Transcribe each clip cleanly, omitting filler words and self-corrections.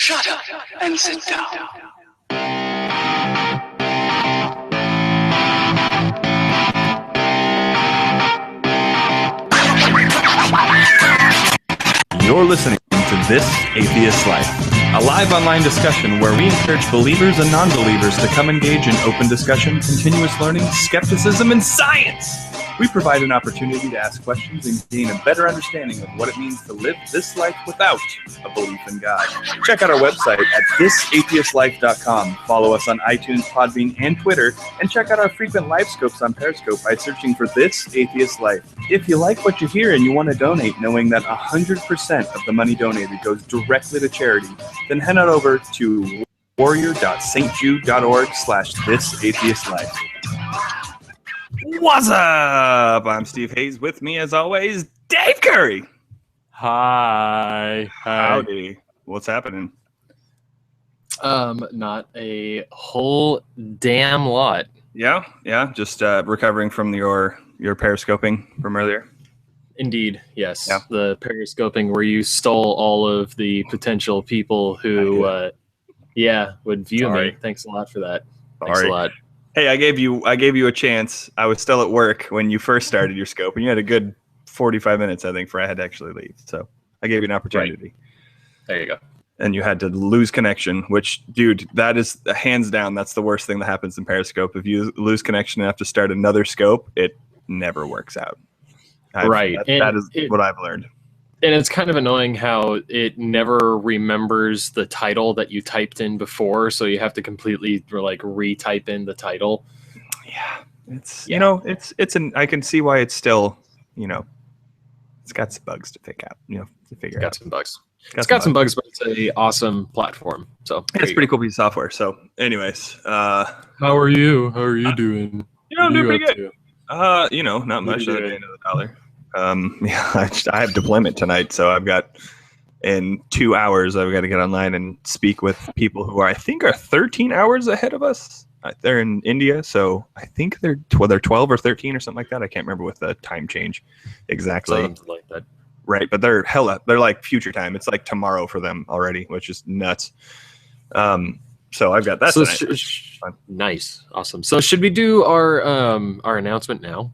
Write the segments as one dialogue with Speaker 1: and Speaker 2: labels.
Speaker 1: Shut up and sit down.
Speaker 2: You're listening to This Atheist Life, a live online discussion where we encourage believers and non-believers to come engage in open discussion, continuous learning, skepticism, and science. We provide an opportunity to ask questions and gain a better understanding of what it means to live this life without a belief in God. Check out our website at thisatheistlife.com. Follow us on iTunes, Podbean, and Twitter, and check out our frequent live scopes on Periscope by searching for This Atheist Life. If you like what you hear and you want to donate, knowing that 100% of the money donated goes directly to charity, then head on over to warrior.stjude.org/thisatheistlife. What's up? I'm Steve Hayes. With me, as always, Dave Curry.
Speaker 3: Hi.
Speaker 2: Howdy. What's happening?
Speaker 3: Not a whole damn lot.
Speaker 2: Yeah. Just recovering from your periscoping from earlier.
Speaker 3: Indeed, yes.
Speaker 2: Yeah.
Speaker 3: The periscoping where you stole all of the potential people who, would view me. Thanks a lot for that. Thanks a lot.
Speaker 2: Hey, I gave you a chance. I was still at work when you first started your scope, and you had a good 45 minutes, I think, before I had to actually leave. So I gave you an opportunity.
Speaker 3: Right. There you go.
Speaker 2: And you had to lose connection, which, dude, that is hands down. That's the worst thing that happens in Periscope. If you lose connection and have to start another scope, it never works out.
Speaker 3: Right.
Speaker 2: That is what I've learned.
Speaker 3: And it's kind of annoying how it never remembers the title that you typed in before, so you have to completely retype in the title.
Speaker 2: Yeah, I can see why it's still, it's got some bugs to pick out, to figure out.
Speaker 3: Some bugs. It's got some bugs, but it's an awesome platform. So
Speaker 2: it's pretty cool piece of software. So, anyways,
Speaker 3: how are you? How are you doing?
Speaker 2: I'm doing pretty good. Not much at the end of the dollar. I have deployment tonight, so I've got in 2 hours I've got to get online and speak with people who I think are 13 hours ahead of us. They're in India, so I think they're 12 or 13 or something like that. I can't remember with the time change exactly.
Speaker 3: Something like that.
Speaker 2: Right, but they're like future time. It's like tomorrow for them already, which is nuts. So I've got that.
Speaker 3: So nice, awesome. So should we do our announcement now?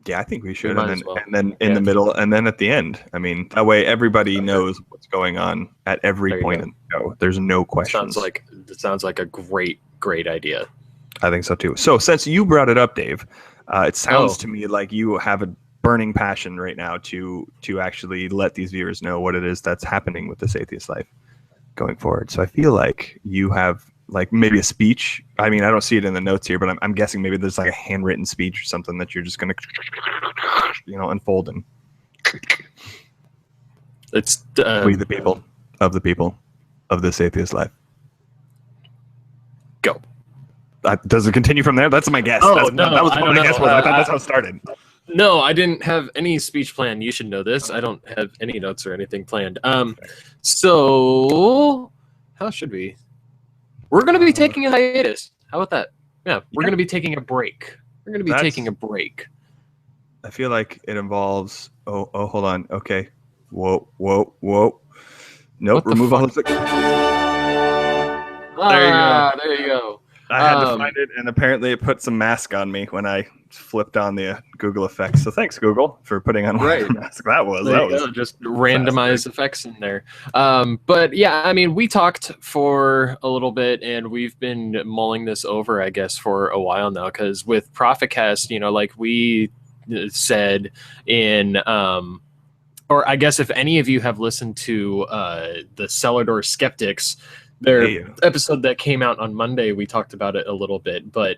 Speaker 2: Yeah, I think we should, and then in the middle, and then at the end. I mean, that way everybody knows what's going on at every point in the show. There's no questions.
Speaker 3: It sounds like a great idea.
Speaker 2: I think so too. So since you brought it up, Dave, it sounds to me like you have a burning passion right now to actually let these viewers know what it is that's happening with This Atheist Life going forward. So I feel like you have maybe a speech. I mean, I don't see it in the notes here, but I'm guessing maybe there's a handwritten speech or something that you're just going to, unfold and
Speaker 3: it's
Speaker 2: we the people of This Atheist Life.
Speaker 3: Go.
Speaker 2: Does it continue from there? That's my guess.
Speaker 3: Oh,
Speaker 2: that was my guess. I thought that's how it started.
Speaker 3: No, I didn't have any speech planned. You should know this. I don't have any notes or anything planned. So how should we? We're going to be taking a hiatus. How about that? Yeah, we're going to be taking a break. Taking a break.
Speaker 2: I feel like it involves. Oh, hold on. Okay. Whoa. Nope. Remove all of it.
Speaker 3: There you go.
Speaker 2: I had to find it, and apparently it put some mask on me when I flipped on the Google effects. So thanks, Google, for putting on
Speaker 3: right.
Speaker 2: mask. That was
Speaker 3: just randomized effects in there. But yeah, I mean, we talked for a little bit, and we've been mulling this over, I guess, for a while now. Because with ProphetCast, like we said in, or I guess if any of you have listened to the Cellar Door Skeptics. Their episode that came out on Monday, we talked about it a little bit, but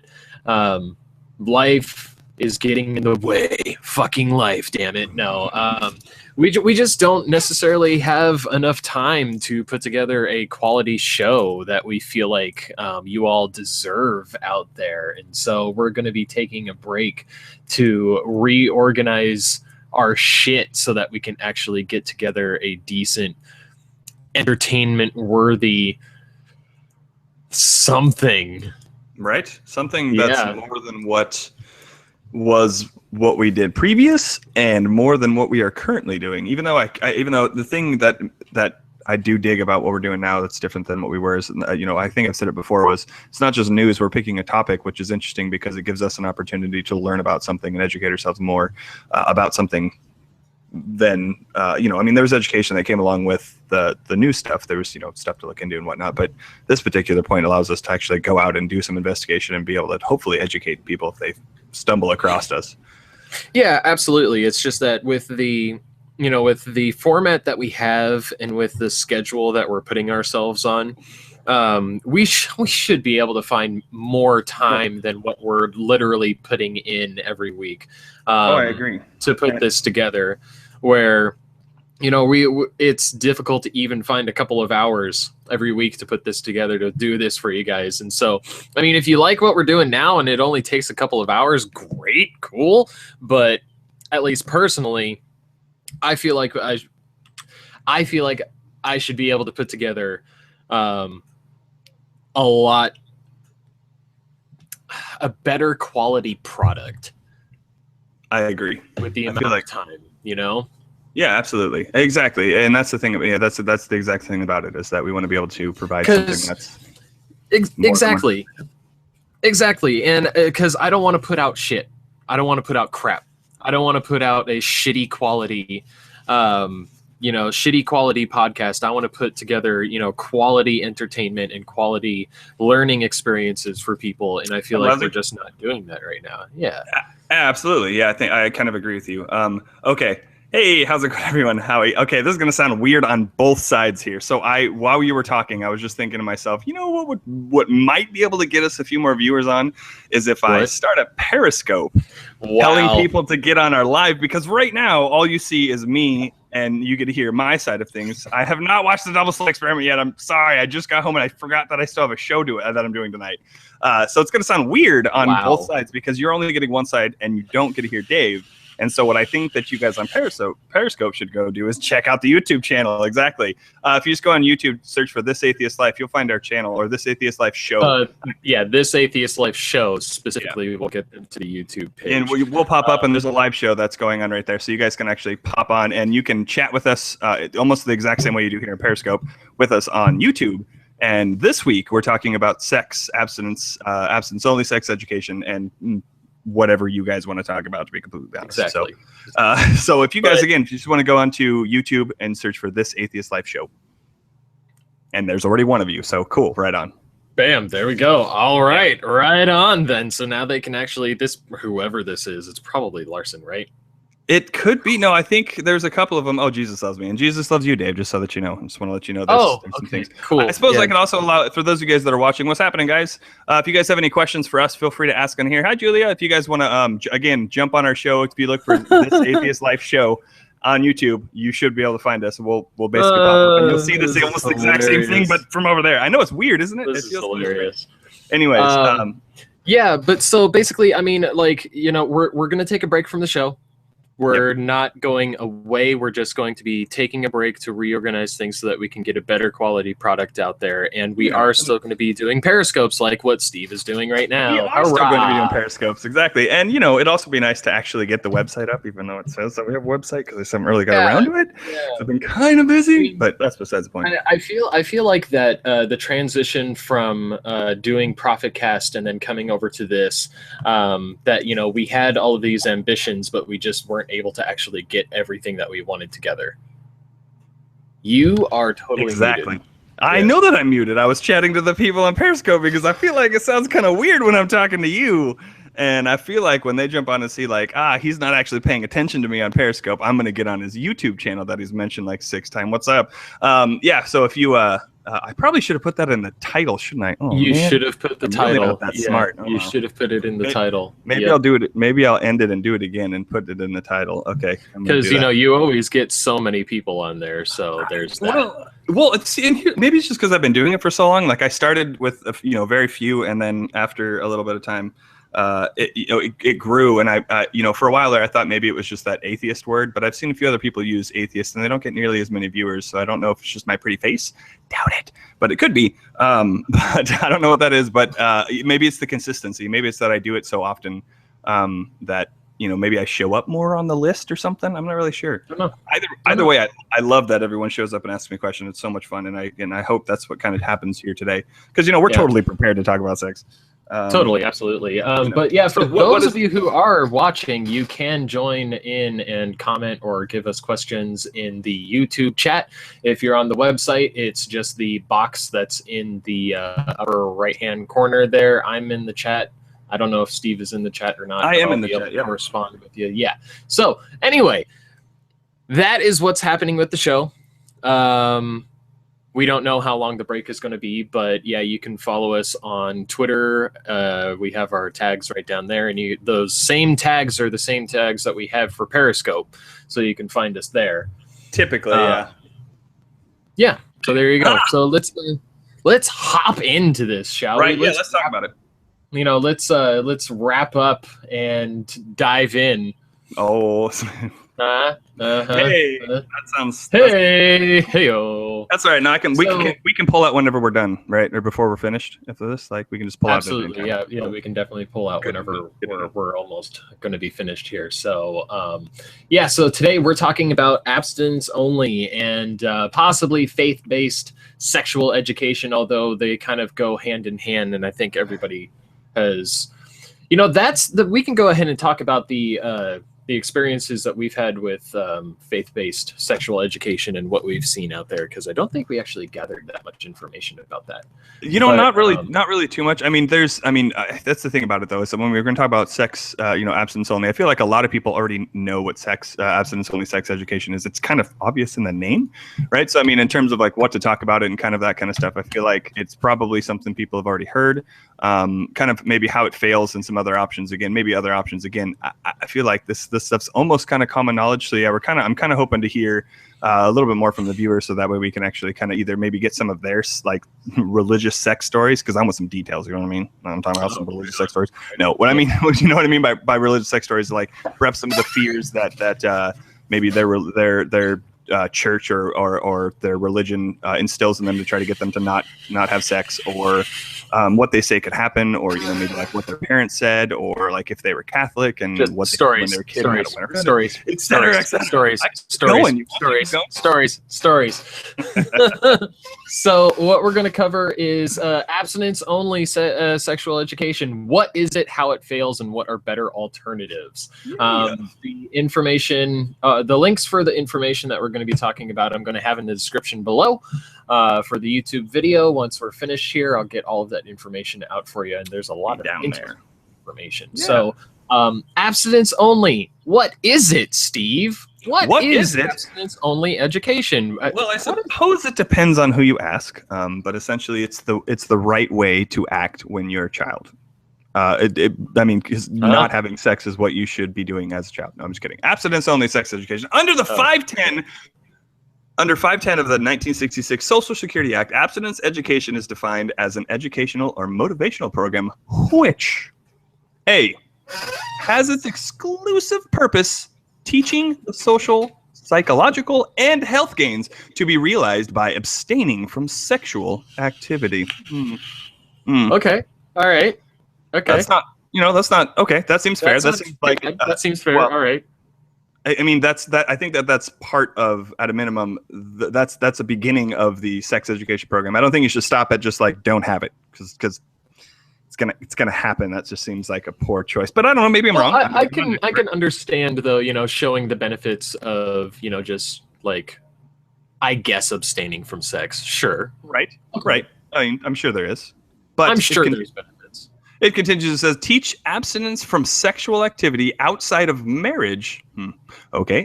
Speaker 3: life is getting in the way. Fucking life, damn it. No, we just don't necessarily have enough time to put together a quality show that we feel like you all deserve out there. And so we're going to be taking a break to reorganize our shit so that we can actually get together a decent, entertainment-worthy something,
Speaker 2: right? Something that's more than what was what we did previous and more than what we are currently doing. Even though even though the thing that I do dig about what we're doing now that's different than what we were. I think I've said it before, it's not just news. We're picking a topic, which is interesting because it gives us an opportunity to learn about something and educate ourselves more about something than, there was education that came along with the new stuff. There was, stuff to look into and whatnot. But this particular point allows us to actually go out and do some investigation and be able to hopefully educate people if they stumble across us. Yeah, absolutely. It's just that with the format that we have and with the schedule that we're putting ourselves on, we should be able to find more time than what we're literally putting in every week. I agree.
Speaker 3: To put this together, where it's difficult to even find a couple of hours every week to put this together to do this for you guys. And so, I mean, if you like what we're doing now and it only takes a couple of hours, great, cool. But at least personally, I feel like I should be able to put together a better quality product.
Speaker 2: I agree.
Speaker 3: With the amount of time,
Speaker 2: Yeah, absolutely. Exactly. And that's the thing. Yeah, that's the exact thing about it, is that we want to be able to provide something that's
Speaker 3: exactly. And because I don't want to put out shit. I don't want to put out crap. I don't want to put out a shitty quality, podcast. I want to put together, quality entertainment and quality learning experiences for people. And I feel like we're just not doing that right now. Yeah.
Speaker 2: Absolutely. Yeah, I think I kind of agree with you. Okay. Hey, how's it going, everyone? Howie. Okay, this is going to sound weird on both sides here. So while you were talking, I was just thinking to myself, what might be able to get us a few more viewers on is if I start a Periscope telling people to get on our live, because right now all you see is me and you get to hear my side of things. I have not watched the Double Slit Experiment yet. I'm sorry. I just got home and I forgot that I still have a show that I'm doing tonight. So it's going to sound weird on both sides because you're only getting one side and you don't get to hear Dave. And so what I think that you guys on Periscope should go do is check out the YouTube channel. Exactly. If you just go on YouTube, search for This Atheist Life, you'll find our channel, or This Atheist Life Show.
Speaker 3: This Atheist Life Show specifically. Yeah. We'll get them to the YouTube page.
Speaker 2: And we'll pop up, and there's a live show that's going on right there. So you guys can actually pop on, and you can chat with us almost the exact same way you do here in Periscope with us on YouTube. And this week, we're talking about sex, abstinence, abstinence-only sex education, and whatever you guys want to talk about, to be completely honest.
Speaker 3: Exactly.
Speaker 2: So if you guys, again, if you just want to go onto YouTube and search for This Atheist Life Show, and there's already one of you, so cool, right on.
Speaker 3: Bam, there we go. All right, right on then. So now they can actually, whoever this is, it's probably Larson, right?
Speaker 2: It could be. No, I think there's a couple of them. Oh, Jesus loves me. And Jesus loves you, Dave, just so that you know. I just want to let you know there's some things.
Speaker 3: Cool.
Speaker 2: I suppose I can also allow, for those of you guys that are watching, what's happening, guys? If you guys have any questions for us, feel free to ask on here. Hi, Julia. If you guys want to, again, jump on our show, if you look for This Atheist Life Show on YouTube, you should be able to find us. We'll basically pop up, and you'll see this almost exact same thing, but from over there. I know it's weird, isn't it?
Speaker 3: This is hilarious.
Speaker 2: Anyways.
Speaker 3: Yeah, but so basically, I mean, we're going to take a break from the show. We're not going away. We're just going to be taking a break to reorganize things so that we can get a better quality product out there. And we are still going to be doing Periscopes like what Steve is doing right now.
Speaker 2: We are still going to be doing Periscopes, exactly. And, it'd also be nice to actually get the website up, even though it says that we have a website, because I just haven't really got around to it. Yeah. I've been kind of busy, but that's besides the point.
Speaker 3: I feel like that the transition from doing ProfitCast and then coming over to this, that, we had all of these ambitions, but we just weren't able to actually get everything that we wanted together. You are totally muted.
Speaker 2: I know that I'm muted. I was chatting to the people on Periscope because I feel like it sounds kind of weird when I'm talking to you. And I feel like when they jump on and see he's not actually paying attention to me on Periscope, I'm going to get on his YouTube channel that he's mentioned like 6 times. What's up? So if you, I probably should have put that in the title, shouldn't I?
Speaker 3: Oh, you should have put the title.
Speaker 2: Really not that smart.
Speaker 3: You should have put it in the title.
Speaker 2: Maybe I'll do it. Maybe I'll end it and do it again and put it in the title. Okay.
Speaker 3: Because you always get so many people on there, so there's that.
Speaker 2: Well, maybe it's just because I've been doing it for so long. Like I started with very few, and then after a little bit of time, it grew, and I for a while there I thought maybe it was just that atheist word, but I've seen a few other people use atheist and they don't get nearly as many viewers, so I don't know if it's just my pretty face. Doubt it, but it could be. But I don't know what that is, but maybe it's the consistency. Maybe it's that I do it so often that maybe I show up more on the list or something. I'm not really sure.
Speaker 3: I don't know.
Speaker 2: Either way, I love that everyone shows up and asks me a question. It's so much fun, and I hope that's what kind of happens here today, because we're totally prepared to talk about sex.
Speaker 3: Totally, absolutely. But yeah, for those of you who are watching, you can join in and comment or give us questions in the YouTube chat. If you're on the website, it's just the box that's in the upper right-hand corner there. I'm in the chat. I don't know if Steve is in the chat or not.
Speaker 2: I am in the chat.
Speaker 3: Yeah, respond with you. Yeah. So anyway, that is what's happening with the show. We don't know how long the break is going to be, but yeah, you can follow us on Twitter. We have our tags right down there, and those same tags are the same tags that we have for Periscope, so you can find us there.
Speaker 2: Typically, yeah.
Speaker 3: Yeah. So there you go. So let's hop into this, shall we?
Speaker 2: Let's talk about it.
Speaker 3: Let's wrap up and dive in.
Speaker 2: Oh. Hey, that sounds.
Speaker 3: Hey-o.
Speaker 2: That's all right. Now we can pull out whenever we're done, right? Or before we're finished. After this, we can just pull out.
Speaker 3: Absolutely, yeah. We can definitely pull out whenever we're almost going to be finished here. So, so today we're talking about abstinence only and possibly faith-based sexual education, although they kind of go hand in hand, and I think everybody has, we can go ahead and talk about the experiences that we've had with faith-based sexual education and what we've seen out there, because I don't think we actually gathered that much information about that.
Speaker 2: Not really too much. I mean, that's the thing about it, though, is that when we're going to talk about sex, abstinence only, I feel like a lot of people already know what abstinence only sex education is. It's kind of obvious in the name, right? So, I mean, in terms of what to talk about it and kind of that kind of stuff, I feel like it's probably something people have already heard. Kind of maybe how it fails and some other options again, maybe other options again. I feel like this stuff's almost kind of common knowledge. So yeah, I'm kind of hoping to hear a little bit more from the viewers, so that way we can actually kind of either maybe get some of their religious sex stories, because I want some details. You know what I mean? I'm talking about some religious sex stories. No, what I mean, you know what I mean by religious sex stories, like perhaps some of the fears that maybe their church or their religion instills in them to try to get them to not have sex, or what they say could happen, or maybe what their parents said, or if they were Catholic and
Speaker 3: just
Speaker 2: what
Speaker 3: stories,
Speaker 2: when they were kids,
Speaker 3: stories. So what we're going to cover is abstinence only sexual education. What is it, how it fails, and what are better alternatives? The information, the links for the information that we're going to be talking about, I'm going to have in the description below. For the YouTube video, once we're finished here, I'll get all of that information out for you, and there's a lot of information. Yeah. So abstinence only, what is it, Steve? What is abstinence only education?
Speaker 2: Well, I suppose it depends on who you ask, but essentially it's the right way to act when you're a child. Because not having sex is what you should be doing as a child. No, I'm just kidding. Abstinence only sex education under the 510. Under 510 of the 1966 Social Security Act, abstinence education is defined as an educational or motivational program which, A, has its exclusive purpose teaching the social, psychological, and health gains to be realized by abstaining from sexual activity.
Speaker 3: Okay. All right. Okay.
Speaker 2: That's not okay. That seems fair. That seems like
Speaker 3: that seems fair. All right.
Speaker 2: I mean, I think that's part of, at a minimum, that's a beginning of the sex education program. I don't think you should stop at just don't have it, because it's gonna happen. That just seems like a poor choice. But I don't know. Maybe I'm wrong.
Speaker 3: I can understand, though. Showing the benefits of just I guess abstaining from sex. Sure.
Speaker 2: Right. Right. I mean, I'm sure there is. But
Speaker 3: I'm sure there's benefits.
Speaker 2: It continues and says, teach abstinence from sexual activity outside of marriage,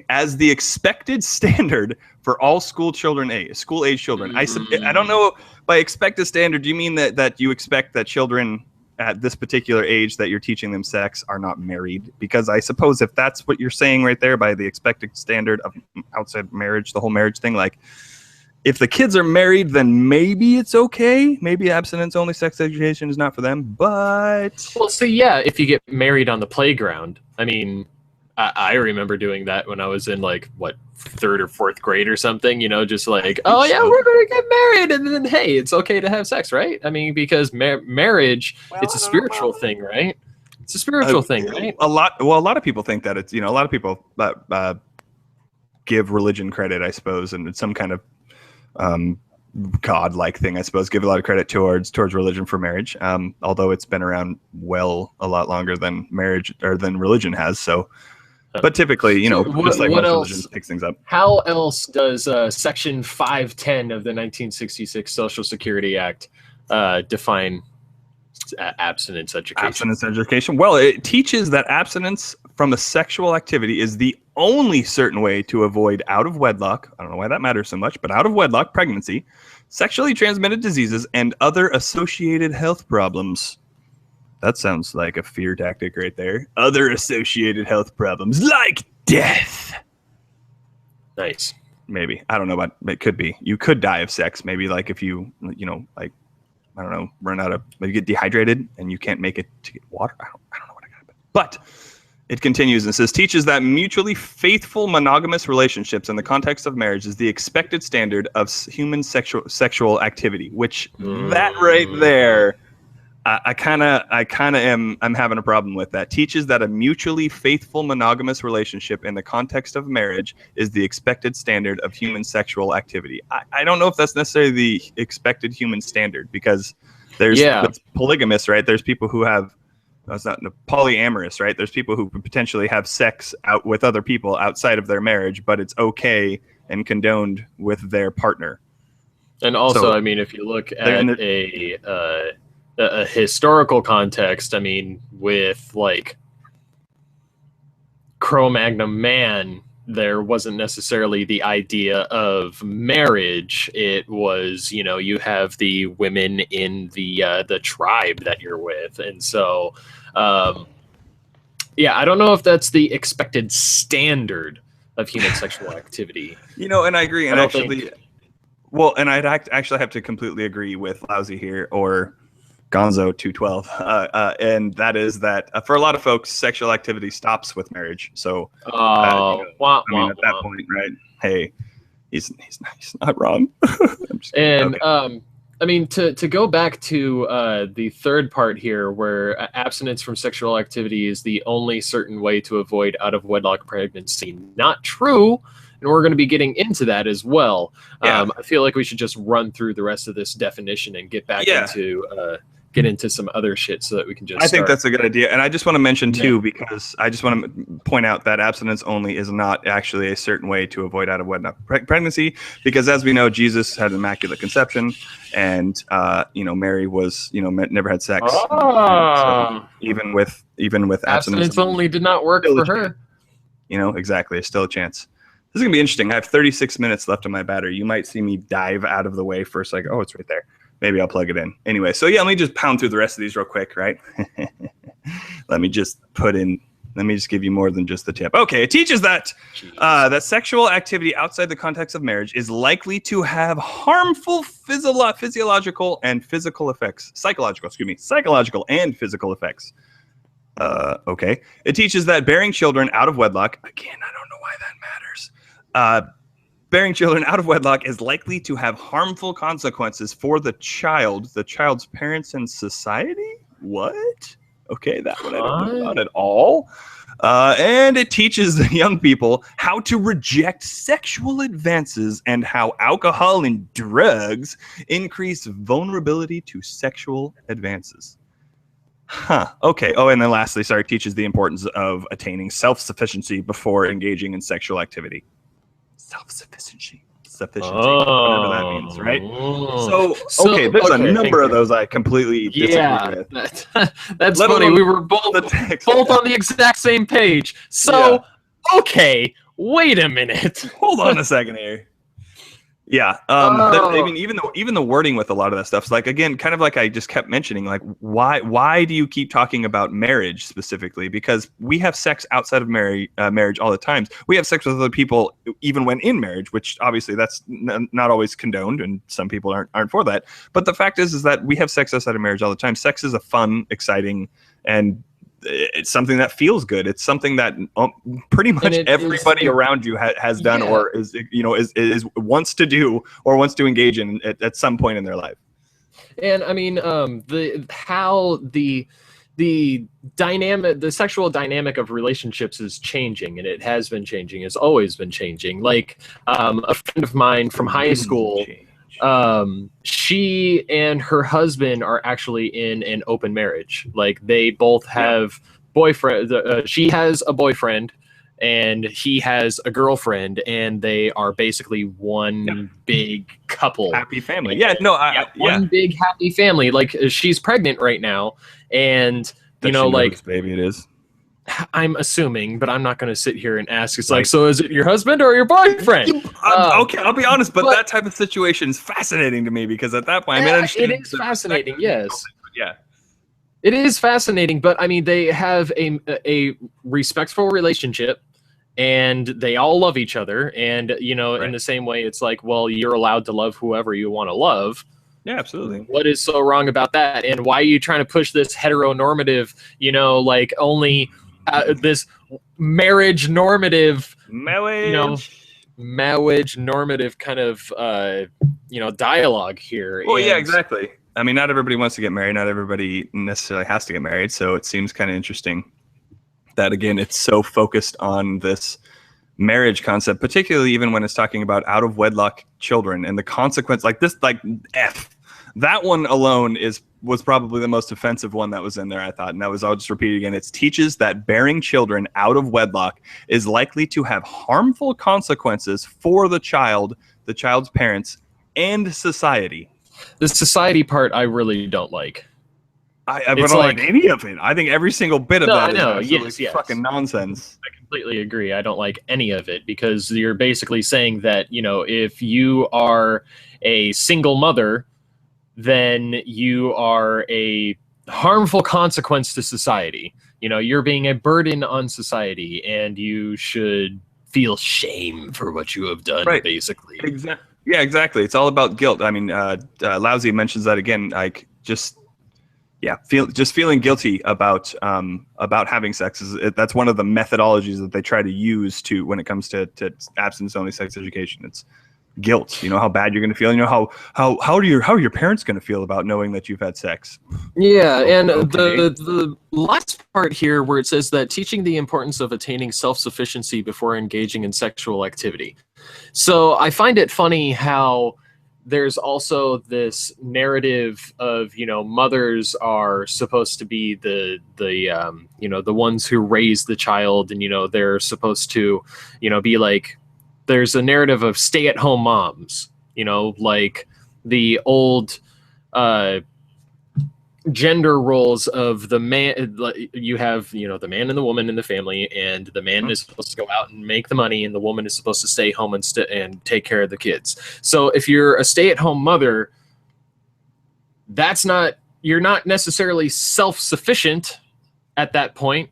Speaker 2: as the expected standard for all school age children. I don't know, by expected standard, do you mean that you expect that children at this particular age that you're teaching them sex are not married? Because I suppose if that's what you're saying right there by the expected standard of outside marriage, the whole marriage thing, if the kids are married, then maybe it's okay. Maybe abstinence-only sex education is not for them, but...
Speaker 3: Well, see, yeah, if you get married on the playground. I mean, I remember doing that when I was in, 3rd or 4th grade or something, just oh, yeah, we're going to get married, and then, hey, it's okay to have sex, right? I mean, because marriage, it's a spiritual thing, right? It's a spiritual thing, right?
Speaker 2: A lot of people think that it's, a lot of people give religion credit, I suppose, and it's some kind of God-like thing, I suppose. Give a lot of credit towards religion for marriage, although it's been around a lot longer than marriage or than religion has. So, but typically, just like most religions, picks things up.
Speaker 3: How else does Section 510 of the 1966 Social Security Act define abstinence education?
Speaker 2: Abstinence education. Well, it teaches that abstinence from a sexual activity is the only certain way to avoid out of wedlock. I don't know why that matters so much, but out of wedlock pregnancy, sexually transmitted diseases, and other associated health problems. That sounds like a fear tactic right there. Other associated health problems like death.
Speaker 3: Nice.
Speaker 2: Maybe. I don't know, but it could be. You could die of sex. Maybe like if you, like, I don't know, maybe get dehydrated and you can't make it to get water. I don't know what I got. But it continues and says, teaches that mutually faithful monogamous relationships in the context of marriage is the expected standard of human sexual activity, which that right there, I'm having a problem with that. Teaches that a mutually faithful monogamous relationship in the context of marriage is the expected standard of human sexual activity. I don't know if that's necessarily the expected human standard, because there's polygamous, right? There's people who have, it's not polyamorous, right? There's people who potentially have sex out with other people outside of their marriage, but it's okay and condoned with their partner.
Speaker 3: And also, I mean, if you look at a historical context, I mean, with like Cro-Magnon man, there wasn't necessarily the idea of marriage. It was, you have the women in the tribe that you're with, and so, I don't know if that's the expected standard of human sexual activity.
Speaker 2: And I agree, and actually I'd actually have to completely agree with Lousy here, or Gonzo 212, and that is that for a lot of folks, sexual activity stops with marriage. So, at that point, right? Hey, he's not wrong.
Speaker 3: I mean, to go back to the third part here, where abstinence from sexual activity is the only certain way to avoid out of wedlock pregnancy. Not true. And we're going to be getting into that as well. I feel like we should just run through the rest of this definition and get back into some other shit so that we can just
Speaker 2: think that's a good idea. And I just want to mention too, because I just want to point out that abstinence only is not actually a certain way to avoid out of wedlock pregnancy, because as we know, Jesus had immaculate conception, and Mary was never had sex. So even with abstinence
Speaker 3: only did not work for her.
Speaker 2: Exactly. It's still a chance. This is gonna be interesting. I have 36 minutes left on my battery. You might see me dive out of the way for a second. Oh, it's right there. Maybe I'll plug it in. Anyway, so let me just pound through the rest of these real quick, right? Let me just give you more than just the tip. Okay, it teaches that that sexual activity outside the context of marriage is likely to have harmful physiological and physical effects. Psychological and physical effects. Okay. It teaches that bearing children out of wedlock, again, I don't know why that matters. Bearing children out of wedlock is likely to have harmful consequences for the child's parents, and society. What? Okay, that one I don't know about at all. And it teaches the young people how to reject sexual advances and how alcohol and drugs increase vulnerability to sexual advances. Okay. Oh, and then lastly, it teaches the importance of attaining self-sufficiency before engaging in sexual activity. Self-sufficiency, whatever that means, right? So there's a number of those I completely disagree with.
Speaker 3: That's funny. We were both on the exact same page. So, okay, wait a minute.
Speaker 2: Hold on a second here. Yeah. I mean, even the wording with a lot of that stuff is like, again, kind of like I just kept mentioning, like, why do you keep talking about marriage specifically? Because we have sex outside of marriage all the time. We have sex with other people even when in marriage, which obviously that's not always condoned, and some people aren't for that. But the fact is that we have sex outside of marriage all the time. Sex is a fun, exciting, and it's something that feels good. It's something that pretty much everybody around you has done, or is wants to do or wants to engage in at some point in their life.
Speaker 3: And I mean, the the dynamic, the sexual dynamic of relationships is changing, and it has been changing. It's always been changing. Like a friend of mine from high school, she and her husband are actually in an open marriage. Like they both have boyfriend. She has a boyfriend, and he has a girlfriend, and they are basically one big couple,
Speaker 2: happy family.
Speaker 3: One big happy family. Like she's pregnant right now, and you know, like
Speaker 2: whose baby it is.
Speaker 3: I'm assuming, but I'm not going to sit here and ask. It's like, so is it your husband or your boyfriend?
Speaker 2: Okay, I'll be honest, but that type of situation is fascinating to me because at that point,
Speaker 3: it is fascinating. Yes,
Speaker 2: yeah,
Speaker 3: it is fascinating. But I mean, they have a respectful relationship, and they all love each other. And you know, in the same way, it's like, well, you're allowed to love whoever you want to love.
Speaker 2: Yeah, absolutely.
Speaker 3: What is so wrong about that? And why are you trying to push this heteronormative, you know, like only this marriage normative, marriage normative kind of, dialogue here?
Speaker 2: Well, yeah, exactly. I mean, not everybody wants to get married. Not everybody necessarily has to get married. So it seems kind of interesting that, again, it's so focused on this marriage concept, particularly even when it's talking about out of wedlock children and the consequence, like this, like that one alone was probably the most offensive one that was in there, I thought. And that was, I'll just repeat it again. It teaches that bearing children out of wedlock is likely to have harmful consequences for the child's parents, and society.
Speaker 3: The society part I really don't like.
Speaker 2: I don't like any of it. I think every single bit of that is absolutely fucking nonsense.
Speaker 3: I completely agree. I don't like any of it because you're basically saying that, you know, if you are a single mother, then you are a harmful consequence to society. You know, you're being a burden on society, and you should feel shame for what you have done, basically.
Speaker 2: Exactly. Yeah, exactly. It's all about guilt. I mean, Lousy mentions that again, like feeling guilty about having sex that's one of the methodologies that they try to use when it comes to abstinence only sex education. It's guilt. You know how bad you're going to feel. You know how are your parents going to feel about knowing that you've had sex?
Speaker 3: Yeah, and the last part here where it says that teaching the importance of attaining self-sufficiency before engaging in sexual activity. So I find it funny how there's also this narrative of, you know, mothers are supposed to be the ones who raise the child, and, you know, they're supposed to, you know, be like, there's a narrative of stay-at-home moms, you know, like the old gender roles of the man. You have, you know, the man and the woman in the family, and the man is supposed to go out and make the money, and the woman is supposed to stay home and take care of the kids. So if you're a stay-at-home mother, you're not necessarily self-sufficient at that point,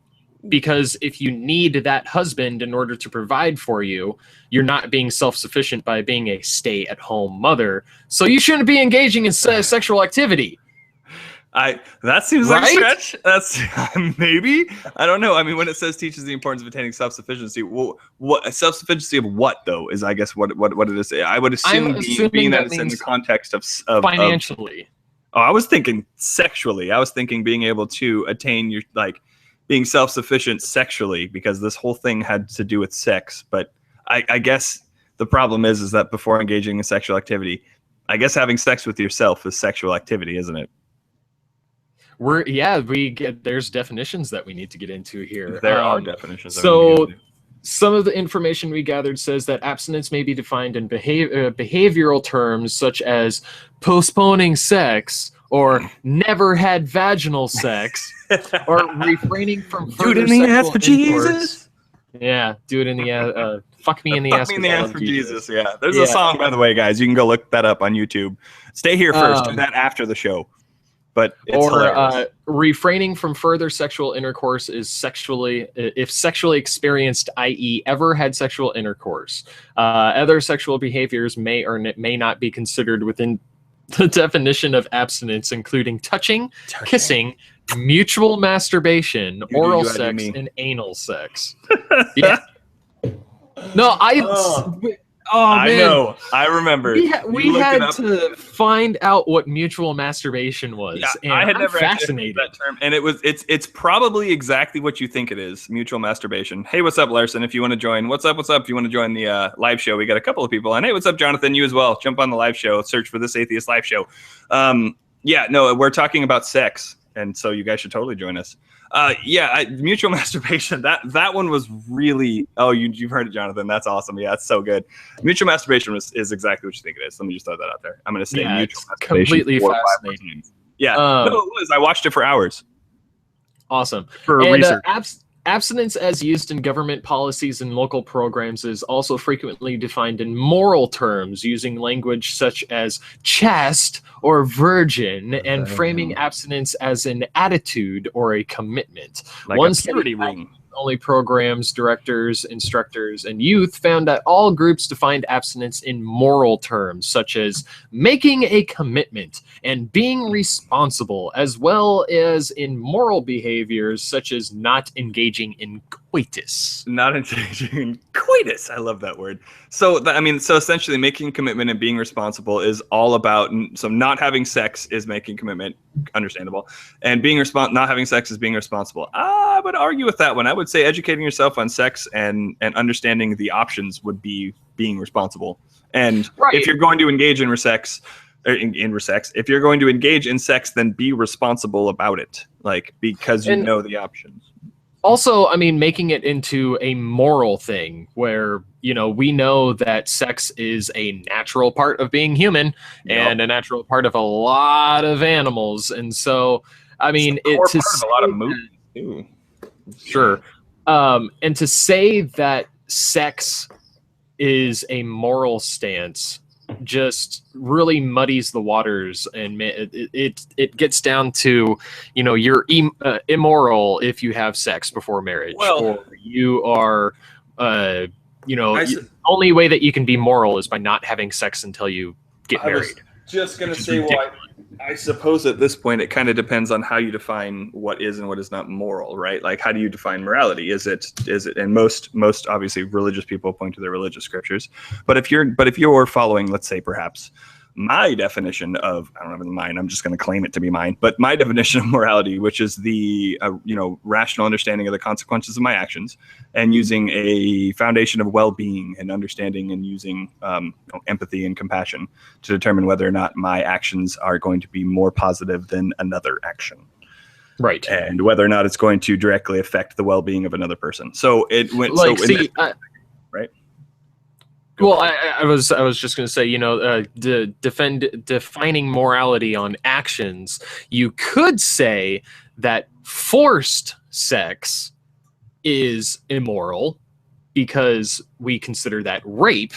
Speaker 3: because if you need that husband in order to provide for you, you're not being self-sufficient by being a stay-at-home mother. So you shouldn't be engaging in sexual activity.
Speaker 2: That seems like a stretch. That's maybe, I don't know. I mean, when it says teaches the importance of attaining self-sufficiency, what self-sufficiency of what though is, I guess, what it is. I would assume being that it's in the context of
Speaker 3: financially.
Speaker 2: I was thinking sexually. I was thinking being able to attain your, like, being self-sufficient sexually, because this whole thing had to do with sex. But I guess the problem is that before engaging in sexual activity, I guess having sex with yourself is sexual activity, isn't it?
Speaker 3: There's definitions that we need to get into here.
Speaker 2: There are definitions.
Speaker 3: So some of the information we gathered says that abstinence may be defined in behavioral terms such as postponing sex, or never had vaginal sex, or refraining from further
Speaker 2: do it in the ass
Speaker 3: sexual
Speaker 2: for
Speaker 3: intercourse.
Speaker 2: Jesus.
Speaker 3: Yeah, do it in the ass. Fuck me in the ass.
Speaker 2: Fuck me in the ass for Jesus. Yeah, there's a song, by the way, guys. You can go look that up on YouTube. Stay here first. Do that after the show. But it's
Speaker 3: refraining from further sexual intercourse is if sexually experienced, i.e. ever had sexual intercourse. Other sexual behaviors may or may not be considered within the definition of abstinence, including touching, kissing, mutual masturbation, oral sex, and anal sex. Yeah. No, Oh
Speaker 2: I
Speaker 3: man,
Speaker 2: know. I remember.
Speaker 3: we
Speaker 2: You looked it
Speaker 3: had
Speaker 2: up.
Speaker 3: to find out what mutual masturbation was,
Speaker 2: Yeah,
Speaker 3: and
Speaker 2: I had
Speaker 3: I'm
Speaker 2: never actually
Speaker 3: fascinated.
Speaker 2: heard that term, and it's probably exactly what you think it is: mutual masturbation. Hey, what's up, Larson? If you want to join, what's up? What's up? If you want to join the live show, we got a couple of people. And hey, what's up, Jonathan? You as well. Jump on the live show. Search for This Atheist Life Show. Yeah, no, we're talking about sex, and so you guys should totally join us. Mutual masturbation. That one was really. Oh, you've heard it, Jonathan. That's awesome. Yeah, it's so good. Mutual masturbation is exactly what you think it is. Let me just throw that out there. I'm going to say mutual masturbation.
Speaker 3: Completely
Speaker 2: 4 or 5
Speaker 3: fascinating.
Speaker 2: times. Yeah, no, it was. I watched it for hours.
Speaker 3: Awesome.
Speaker 2: For
Speaker 3: And
Speaker 2: research.
Speaker 3: abstinence as used in government policies and local programs is also frequently defined in moral terms, using language such as chaste or virgin, and framing abstinence as an attitude or a commitment.
Speaker 2: Like
Speaker 3: One
Speaker 2: a
Speaker 3: study
Speaker 2: purity ring.
Speaker 3: only programs, directors, instructors, and youth found that all groups defined abstinence in moral terms, such as making a commitment and being responsible, as well as in moral behaviors such as not engaging in coitus.
Speaker 2: Not engaging in coitus. I love that word. So, so essentially making a commitment and being responsible is all about, so not having sex is making commitment, understandable. And not having sex is being responsible. I would argue with that one. I would say educating yourself on sex and understanding the options would be being responsible. And if you're going to engage in sex, if you're going to engage in sex, then be responsible about it. Like, because you know the options.
Speaker 3: Also, I mean, making it into a moral thing where, we know that sex is a natural part of being human and a natural part of a lot of animals. And so, I mean,
Speaker 2: it's part of a lot of movies too.
Speaker 3: Sure. And to say that sex is a moral stance just really muddies the waters, and it gets down to, you're immoral if you have sex before marriage, or you are, the only way that you can be moral is by not having sex until you get married.
Speaker 2: Just gonna say, I suppose at this point it kind of depends on how you define what is and what is not moral, right? Like, how do you define morality? Is it? And most obviously religious people point to their religious scriptures, but if you're following, let's say, perhaps my definition of, I don't know, mine, I'm just going to claim it to be mine, but my definition of morality, which is the rational understanding of the consequences of my actions, and using a foundation of well-being and understanding, and using empathy and compassion to determine whether or not my actions are going to be more positive than another action. Right. And whether or not it's going to directly affect the well-being of another person. So it went right.
Speaker 3: Well, I was just going to say, defining morality on actions, you could say that forced sex is immoral because we consider that rape,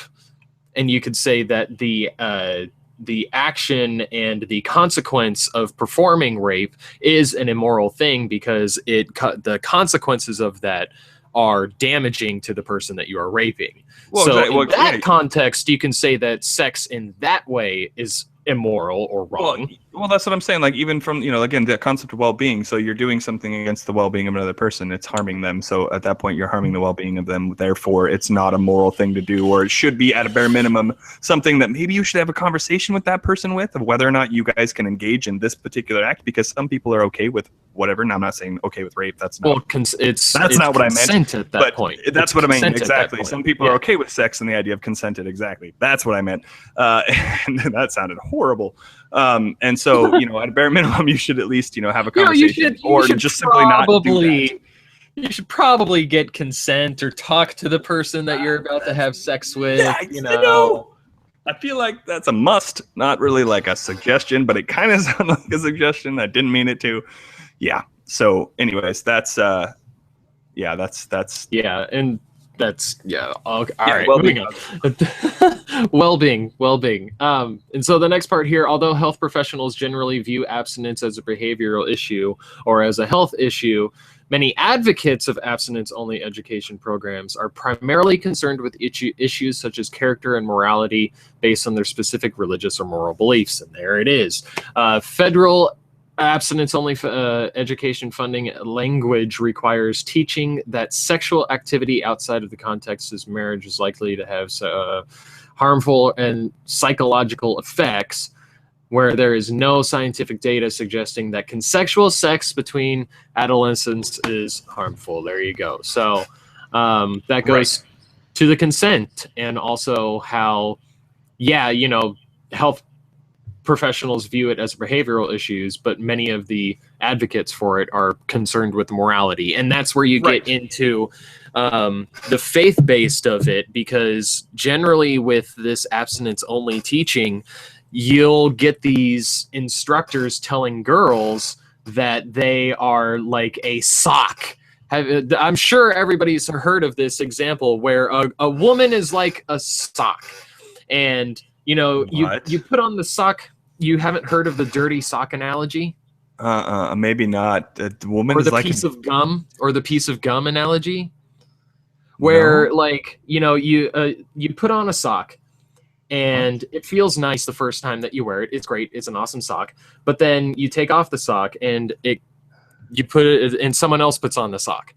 Speaker 3: and you could say that the action and the consequence of performing rape is an immoral thing because the consequences of that are damaging to the person that you are raping. In that context, you can say that sex in that way is immoral or wrong.
Speaker 2: Well, that's what I'm saying. Like, even from, again, the concept of well-being. So you're doing something against the well-being of another person. It's harming them. So at that point, you're harming the well-being of them. Therefore, it's not a moral thing to do, or it should be at a bare minimum something that maybe you should have a conversation with that person with, of whether or not you guys can engage in this particular act, because some people are okay with whatever. And I'm not saying okay with rape. That's not.
Speaker 3: Well, it's
Speaker 2: not what I meant
Speaker 3: at that point.
Speaker 2: That's what I mean. Exactly. Some people are okay with sex and the idea of consented. Exactly. That's what I meant. And that sounded horrible. And so, at a bare minimum, you should at least, have a conversation, or just simply not do that.
Speaker 3: You should probably get consent or talk to the person that you're about to have sex with.
Speaker 2: Yeah, I feel like that's a must, not really like a suggestion, but it kind of sounded like a suggestion. I didn't mean it to. Yeah. So anyways, that's. And
Speaker 3: all right. Moving on. Well-being. And so the next part here, although health professionals generally view abstinence as a behavioral issue or as a health issue, many advocates of abstinence-only education programs are primarily concerned with issues such as character and morality based on their specific religious or moral beliefs. And there it is. Federal abstinence-only education funding language requires teaching that sexual activity outside of the context of marriage is likely to have harmful and psychological effects, where there is no scientific data suggesting that consensual sex between adolescents is harmful. There you go. So that goes to the consent, and also how, health professionals view it as behavioral issues, but many of the advocates for it are concerned with morality. And that's where you get into the faith-based of it, because generally with this abstinence-only teaching, you'll get these instructors telling girls that they are like a sock. I'm sure everybody's heard of this example where a woman is like a sock, and you put on the sock. You haven't heard of the dirty sock analogy?
Speaker 2: Maybe not. The woman
Speaker 3: or
Speaker 2: is
Speaker 3: the
Speaker 2: like
Speaker 3: piece of gum, or the piece of gum analogy, where you put on a sock, and it feels nice the first time that you wear it. It's great. It's an awesome sock. But then you take off the sock, and you put it, and someone else puts on the sock,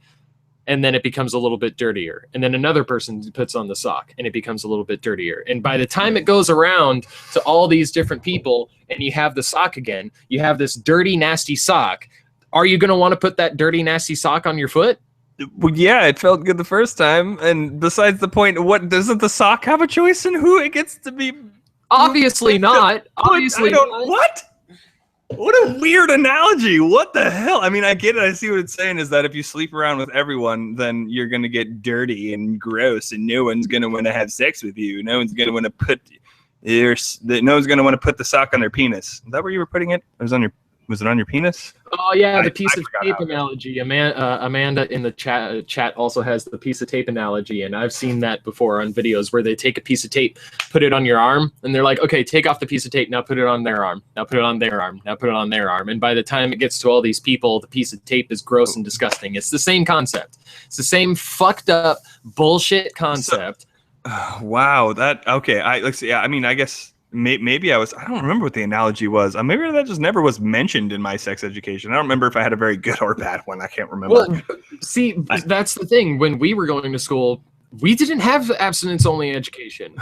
Speaker 3: and then it becomes a little bit dirtier. And then another person puts on the sock, and it becomes a little bit dirtier. And by the time it goes around to all these different people, and you have the sock again, you have this dirty, nasty sock. Are you going to want to put that dirty, nasty sock on your foot?
Speaker 2: Well, yeah, it felt good the first time. And besides the point, what doesn't the sock have a choice in who it gets to be?
Speaker 3: Obviously not. Obviously not.
Speaker 2: What? What a weird analogy. What the hell? I mean, I get it. I see what it's saying is that if you sleep around with everyone, then you're going to get dirty and gross, and no one's going to want to have sex with you. No one's going to want to put the sock on their penis. Is that where you were putting it? Was it on your penis?
Speaker 3: Oh yeah, the piece of tape analogy. Amanda in the chat also has the piece of tape analogy, and I've seen that before on videos where they take a piece of tape, put it on your arm, and they're like, okay, take off the piece of tape, now put it on their arm, now put it on their arm, now put it on their arm. And by the time it gets to all these people, the piece of tape is gross and disgusting. It's the same concept. It's the same fucked up bullshit concept.
Speaker 2: Wow. Let's see. Yeah, I mean, I guess maybe I don't remember what the analogy was. Maybe that just never was mentioned in my sex education. I don't remember if I had a very good or bad one. I can't remember.
Speaker 3: Well, see, that's the thing. When we were going to school, we didn't have abstinence-only education.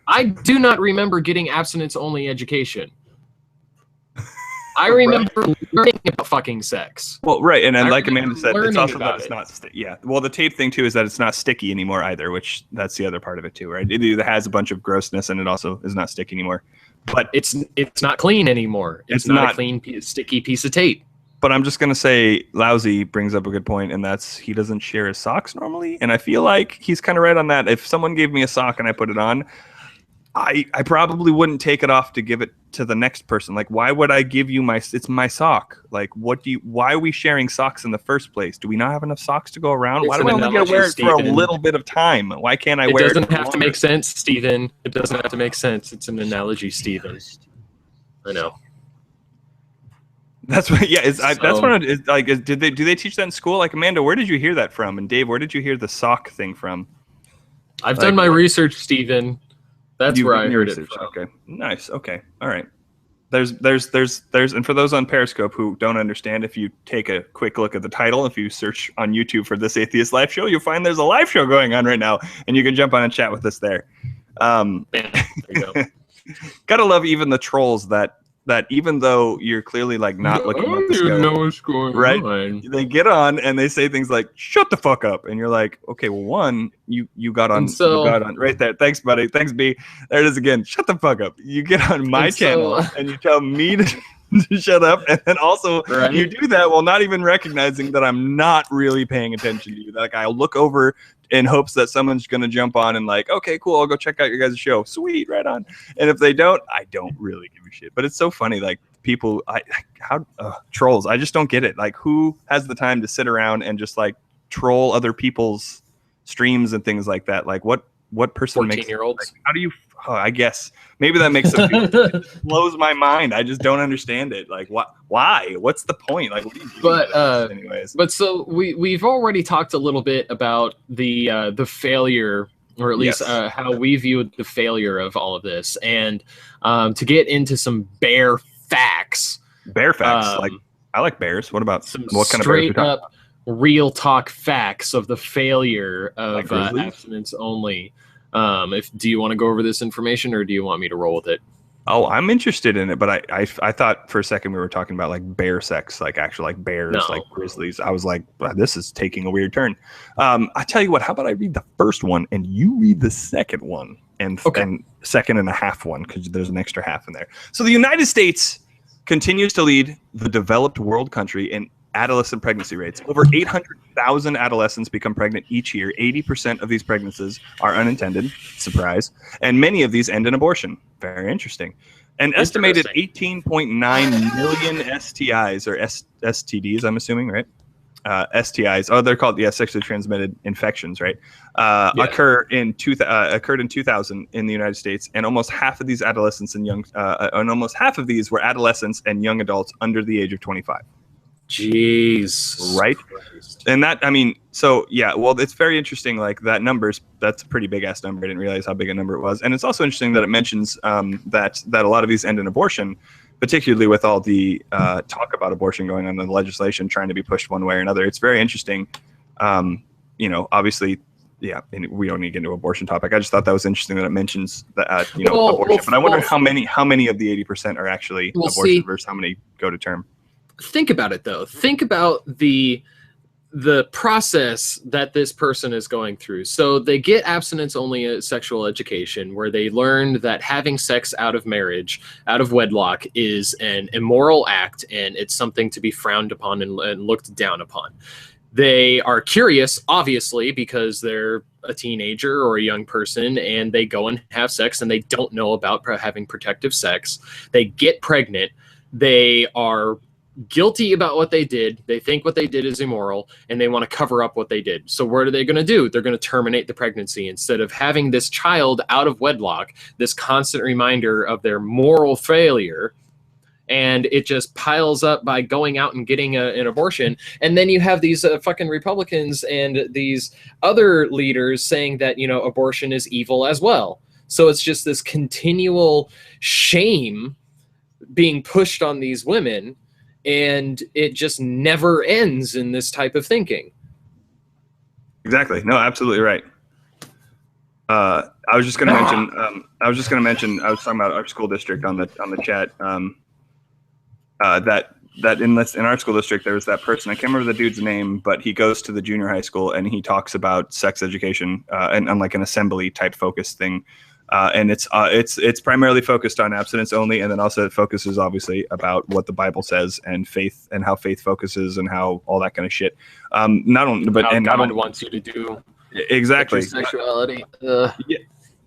Speaker 3: I do not remember getting abstinence-only education. I remember learning about fucking sex.
Speaker 2: Well, right, and then like Amanda said, it's also that
Speaker 3: it's
Speaker 2: not well, the tape thing too is that it's not sticky anymore either, which that's the other part of it too, right? It either has a bunch of grossness and it also is not sticky anymore. But
Speaker 3: it's not clean anymore. It's not a clean, sticky piece of tape.
Speaker 2: But I'm just gonna say, Lousy brings up a good point, and that's he doesn't share his socks normally, and I feel like he's kind of right on that. If someone gave me a sock and I put it on, I probably wouldn't take it off to give it to the next person. Like, why would I give you it's my sock? Like, why are we sharing socks in the first place? Do we not have enough socks to go around? Why do we only get to wear it for a little bit of time? Why can't I wear it?
Speaker 3: It doesn't have to make sense, Stephen. It doesn't have to make sense. It's an analogy, Stephen. I know.
Speaker 2: That's what, yeah. That's what it's like. Do they teach that in school? Like, Amanda, where did you hear that from? And Dave, where did you hear the sock thing from?
Speaker 3: I've done my research, Stephen. That's where I heard it from.
Speaker 2: Okay, nice. Okay, all right. There's, and for those on Periscope who don't understand, if you take a quick look at the title, if you search on YouTube for This Atheist Life Show, you'll find there's a live show going on right now, and you can jump on and chat with us there.
Speaker 3: There you go.
Speaker 2: Gotta love even the trolls that even though you're clearly like not looking at the scope,
Speaker 3: know what's going
Speaker 2: right?
Speaker 3: on.
Speaker 2: They get on and they say things like "shut the fuck up," and you're like, okay, well, one, you got on, you got on right there. Thanks, buddy. Thanks, B. There it is again. Shut the fuck up. You get on my channel and you tell me to shut up, and then also you do that while not even recognizing that I'm not really paying attention to you. Like, I'll look over in hopes that someone's gonna jump on and like, okay, cool, I'll go check out your guys' show. Sweet, right on. And if they don't, I don't really give a shit. But it's so funny, like people, trolls. I just don't get it. Like, who has the time to sit around and just like troll other people's streams and things like that? Like, what person makes
Speaker 3: 14-year-olds?
Speaker 2: Like, how do you? Oh, I guess maybe that makes it blows my mind. I just don't understand it. Like, what? Why? What's the point? Like, what are you doing anyways?
Speaker 3: But so we've already talked a little bit about the failure, or at least how we view the failure of all of this, and to get into some bare facts.
Speaker 2: Bare facts. Like, I like bears. What about
Speaker 3: some
Speaker 2: what kind of
Speaker 3: straight
Speaker 2: bears
Speaker 3: up real talk facts of the failure of abstinence only? Do you want to go over this information, or do you want me to roll with it?
Speaker 2: Oh, I'm interested in it, but I thought for a second we were talking about like bear sex, like actual like bears,
Speaker 3: No.
Speaker 2: like grizzlies. I was like, wow, this is taking a weird turn. I tell you what, how about I read the first one and you read the second one and second and a half one, because there's an extra half in there. So the United States continues to lead the developed world country in adolescent pregnancy rates. Over 800,000 adolescents become pregnant each year. 80% of these pregnancies are unintended, surprise, and many of these end in abortion. Very interesting. An estimated 18.9 million STIs, or STDs, I'm assuming, right? STIs. Oh, they're called, sexually transmitted infections, right? Occurred in 2000 in the United States, and almost half of these adolescents and almost half of these were adolescents and young adults under the age of 25.
Speaker 3: Jeez.
Speaker 2: Right? And that, I mean, so yeah, well, it's very interesting. Like that's a pretty big ass number. I didn't realize how big a number it was. And it's also interesting that it mentions that a lot of these end in abortion, particularly with all the talk about abortion going on in the legislation trying to be pushed one way or another. It's very interesting. Obviously, yeah, and we don't need to get into an abortion topic. I just thought that was interesting that it mentions that, abortion. But I wonder how many of the 80% are actually abortion versus how many go to term.
Speaker 3: Think about it, though. Think about the process that this person is going through. So they get abstinence-only sexual education, where they learn that having sex out of marriage, out of wedlock, is an immoral act, and it's something to be frowned upon and looked down upon. They are curious, obviously, because they're a teenager or a young person, and they go and have sex, and they don't know about having protective sex. They get pregnant. They are guilty about what they did. They think what they did is immoral, and they want to cover up what they did. So what are they going to do? They're going to terminate the pregnancy instead of having this child out of wedlock, this constant reminder of their moral failure. And it just piles up by going out and getting an abortion. And then you have these fucking Republicans and these other leaders saying that, abortion is evil as well. So it's just this continual shame being pushed on these women, and it just never ends in this type of thinking.
Speaker 2: Exactly. No, absolutely right. I was just going to mention. I was talking about our school district on the chat. That in our school district there was that person. I can't remember the dude's name, but he goes to the junior high school and he talks about sex education and like an assembly type focus thing. And it's primarily focused on abstinence only, and then also it focuses obviously about what the Bible says and faith and how faith focuses and how all that kind of shit. Not only, but and
Speaker 3: God
Speaker 2: not only
Speaker 3: wants you to do
Speaker 2: exactly
Speaker 3: sexuality.
Speaker 2: Yeah.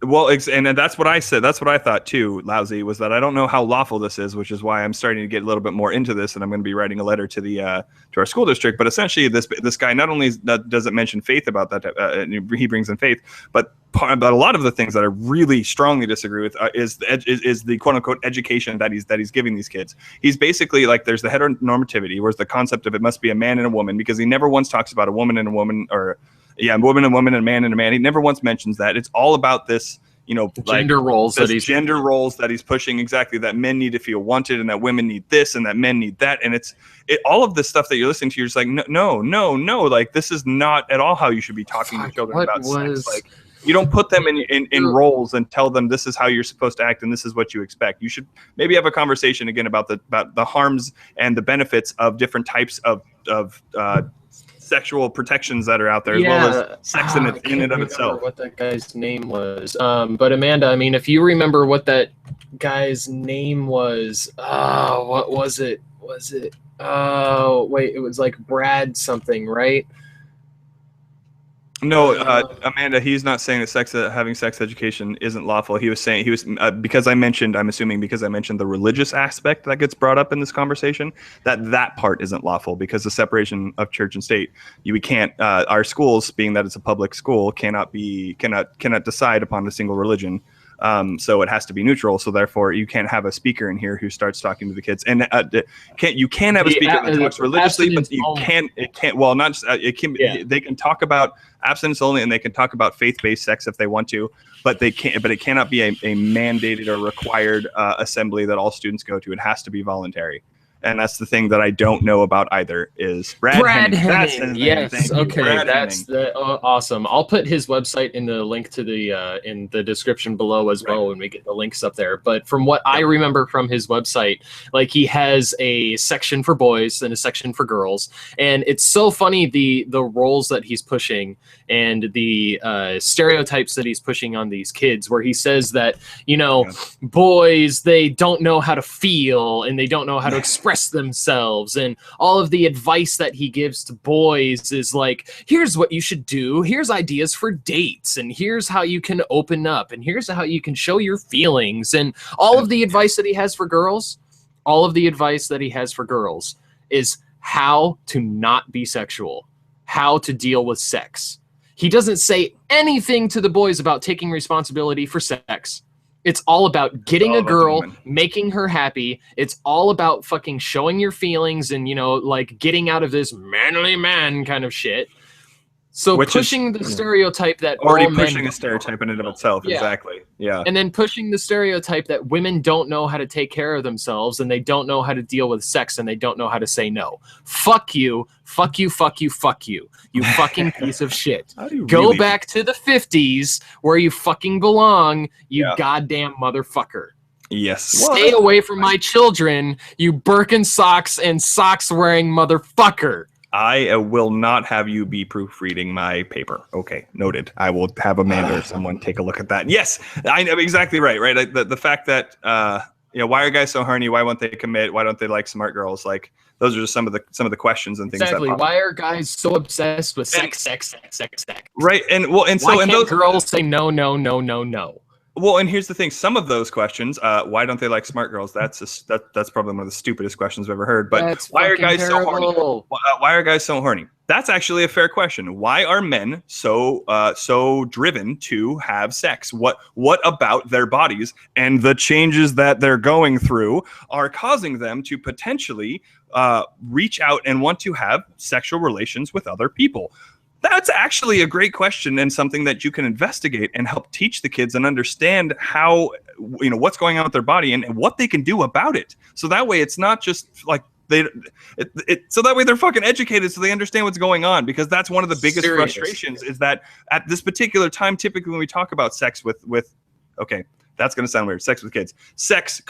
Speaker 2: Well, and that's what I said. That's what I thought too, Lousy, was that I don't know how lawful this is, which is why I'm starting to get a little bit more into this, and I'm going to be writing a letter to the to our school district. But essentially, this guy not only doesn't mention faith about that, he brings in faith, but a lot of the things that I really strongly disagree with is the quote unquote education that he's giving these kids. He's basically like, there's the heteronormativity, where's the concept of it must be a man and a woman, because he never once talks about a woman and a woman, or a woman and a man and a man. He never once mentions that. It's all about this,
Speaker 3: gender roles
Speaker 2: that he's pushing. Exactly, that men need to feel wanted, and that women need this, and that men need that. And it's all of this stuff that you're listening to. You're just like, no. Like, this is not at all how you should be talking to children about sex. Like, you don't put them in roles and tell them this is how you're supposed to act and this is what you expect. You should maybe have a conversation again about the harms and the benefits of different types of sexual protections that are out there, as well as sex in and of itself.
Speaker 3: What that guy's name was, but Amanda, I mean, if you remember what that guy's name was, what was it? Oh wait, it was like Brad something, right?
Speaker 2: No, Amanda, he's not saying that having sex education isn't lawful. He was saying because I mentioned the religious aspect that gets brought up in this conversation, that part isn't lawful because the separation of church and state. We can't. Our schools, being that it's a public school, cannot decide upon a single religion. So it has to be neutral. So therefore, you can't have a speaker in here who starts talking to the kids. And you can have a speaker that talks religiously, but you can't. It can't. Well, not just, it can. Yeah. They can talk about abstinence only, and they can talk about faith-based sex if they want to, but they can't. But it cannot be a mandated or required assembly that all students go to. It has to be voluntary. and that's the thing that I don't know about either, is Brad Henning. That's his name.
Speaker 3: Yes. Okay.
Speaker 2: Brad
Speaker 3: That's
Speaker 2: Henning.
Speaker 3: awesome. I'll put his website in the link to the in the description below as well when we get the links up there. But from what I remember from his website, like he has a section for boys and a section for girls, and it's so funny the roles that he's pushing and the stereotypes that he's pushing on these kids, where he says that, you know, boys, they don't know how to feel and they don't know how to express themselves, and all of the advice that he gives to boys is like, here's what you should do, here's ideas for dates, and here's how you can open up, and here's how you can show your feelings. And all of the advice that he has for girls, is how to not be sexual, how to deal with sex. He doesn't say anything to the boys about taking responsibility for sex. It's all about getting a girl, making her happy. It's all about fucking showing your feelings and, you know, like getting out of this manly man kind of shit. So pushing the stereotype that
Speaker 2: already pushing a stereotype in and of itself. Exactly. Yeah.
Speaker 3: And then pushing the stereotype that women don't know how to take care of themselves and they don't know how to deal with sex and they don't know how to say no. Fuck you. Fuck you. Fuck you. Fuck you. You fucking piece of shit. Go back to the 50s where you fucking belong, you goddamn motherfucker.
Speaker 2: Yes.
Speaker 3: Stay away from my children, you Birkenstocks and socks wearing motherfucker.
Speaker 2: I will not have you be proofreading my paper. Okay, noted. I will have Amanda or someone take a look at that. Yes, I know exactly right. Right, the fact that you know, why are guys so horny? Why won't they commit? Why don't they like smart girls? Like those are just some of the questions and things.
Speaker 3: Exactly.
Speaker 2: That
Speaker 3: why are guys so obsessed with sex?
Speaker 2: Right, and well, and so
Speaker 3: why
Speaker 2: and
Speaker 3: can't
Speaker 2: those
Speaker 3: girls say no, no, no, no, no.
Speaker 2: Well, and here's the thing: some of those questions, why don't they like smart girls? That's probably one of the stupidest questions I've ever heard. But why are guys so horny? Why are guys so horny? That's actually a fair question. Why are men so driven to have sex? What about their bodies and the changes that they're going through are causing them to potentially reach out and want to have sexual relations with other people? That's actually a great question and something that you can investigate and help teach the kids and understand how, you know, what's going on with their body and what they can do about it. So that way it's not just like so that way they're fucking educated so they understand what's going on, because that's one of the biggest frustrations is that at this particular time, typically when we talk about sex with okay, that's going to sound weird. Sex with kids, sex,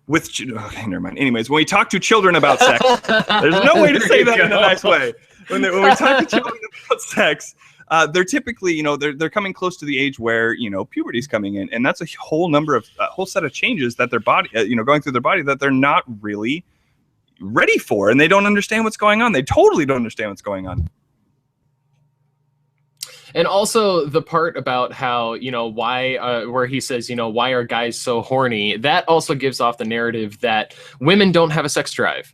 Speaker 2: with, okay, never mind. Anyways, when we talk to children about sex, there's no way to say that in a nice way. When we talk to children about sex, they're typically, you know, they're coming close to the age where, you know, puberty's coming in, and that's a whole set of changes that their body, you know, going through their body that they're not really ready for, and they don't understand what's going on. They totally don't understand what's going on.
Speaker 3: And also the part about how, you know, why, where he says, you know, why are guys so horny? That also gives off the narrative that women don't have a sex drive.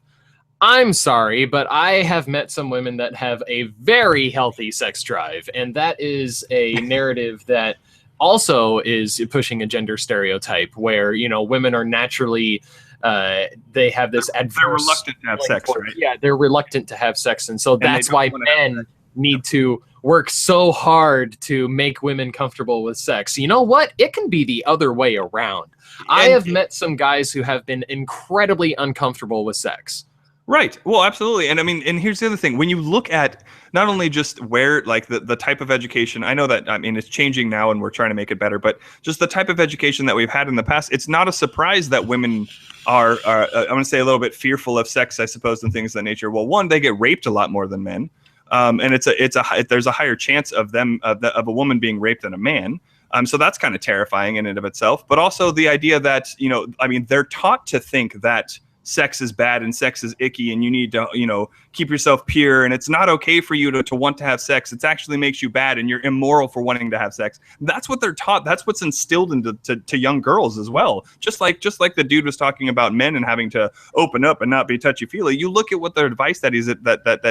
Speaker 3: I'm sorry, but I have met some women that have a very healthy sex drive. And that is a narrative that also is pushing a gender stereotype where, you know, women are naturally, they have this adverse.
Speaker 2: They're reluctant to have sex, right?
Speaker 3: Yeah, they're reluctant to have sex. And so that's why men need to work so hard to make women comfortable with sex. You know what? It can be the other way around. I have met some guys who have been incredibly uncomfortable with sex.
Speaker 2: Right. Well, absolutely. And I mean, and here's the other thing. When you look at not only just where, like, the type of education, I know that, I mean, it's changing now and we're trying to make it better, but just the type of education that we've had in the past, it's not a surprise that women are I'm going to say a little bit fearful of sex, I suppose, and things of that nature. Well, one, they get raped a lot more than men. And there's a higher chance of a woman being raped than a man. So that's kind of terrifying in and of itself. But also the idea that, you know, I mean, they're taught to think that sex is bad and sex is icky and you need to, you know, keep yourself pure, and it's not okay for you to want to have sex. It actually makes you bad and you're immoral for wanting to have sex. That's what they're taught. That's what's instilled into to young girls as well. Just like the dude was talking about men and having to open up and not be touchy-feely. You look at what the advice that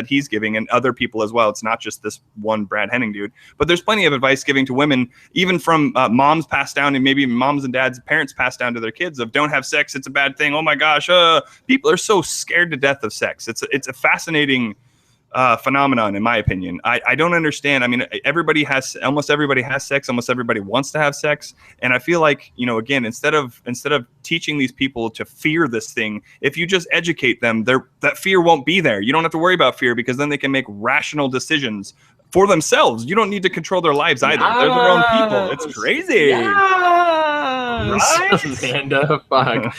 Speaker 2: he's giving, and other people as well. It's not just this one Brad Henning dude, but there's plenty of advice giving to women, even from moms passed down, and maybe moms and dads, parents passed down to their kids, of don't have sex. It's a bad thing. Oh my gosh. People are so scared to death of sex. It's a fascinating phenomenon, in my opinion. I don't understand. I mean, almost everybody has sex. Almost everybody wants to have sex. And I feel like, again, instead of teaching these people to fear this thing, if you just educate them, that fear won't be there. You don't have to worry about fear because then they can make rational decisions for themselves. You don't need to control their lives either. They're their own people. It's crazy.
Speaker 3: Yes.
Speaker 2: Right?
Speaker 3: Amanda, fuck.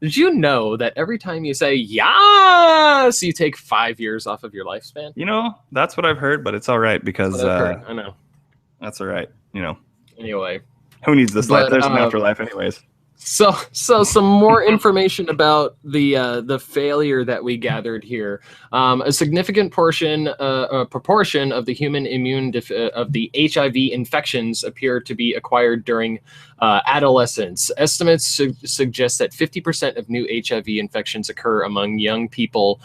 Speaker 3: Did you know that every time you say yes, you take 5 years off of your lifespan?
Speaker 2: That's what I've heard, but it's all right because
Speaker 3: I know.
Speaker 2: that's all right.
Speaker 3: Anyway,
Speaker 2: who needs this life? There's an afterlife anyways.
Speaker 3: So some more information about the failure that we gathered here. A significant proportion of the human of the HIV infections appear to be acquired during adolescence. Estimates suggest that 50% of new HIV infections occur among young people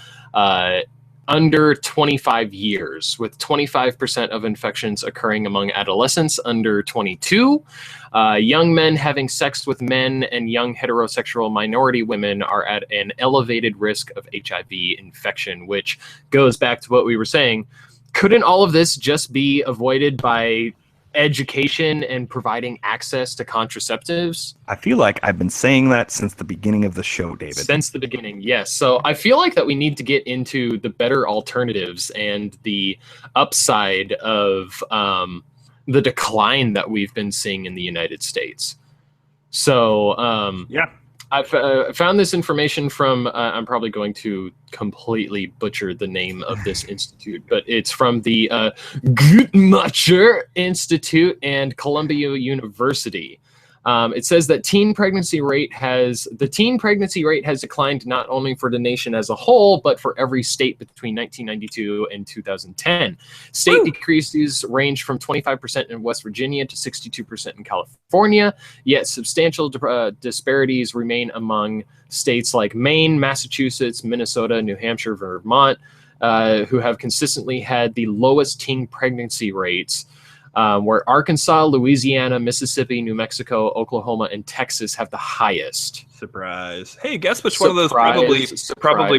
Speaker 3: under 25 years, with 25% of infections occurring among adolescents under 22. Young men having sex with men and young heterosexual minority women are at an elevated risk of HIV infection, which goes back to what we were saying. Couldn't all of this just be avoided by education and providing access to contraceptives?
Speaker 2: I feel like I've been saying that since the beginning of the show, David.
Speaker 3: Since the beginning, yes. So I feel like that we need to get into the better alternatives and the upside of the decline that we've been seeing in the United States. So
Speaker 2: yeah.
Speaker 3: I've found this information from, I'm probably going to completely butcher the name of this institute, but it's from the Guttmacher Institute and Columbia University. It says that the teen pregnancy rate has declined not only for the nation as a whole, but for every state between 1992 and 2010. State decreases range from 25% in West Virginia to 62% in California, yet substantial disparities remain among states like Maine, Massachusetts, Minnesota, New Hampshire, Vermont, who have consistently had the lowest teen pregnancy rates. Where Arkansas, Louisiana, Mississippi, New Mexico, Oklahoma, and Texas have the highest.
Speaker 2: Surprise! Hey, guess which one of those probably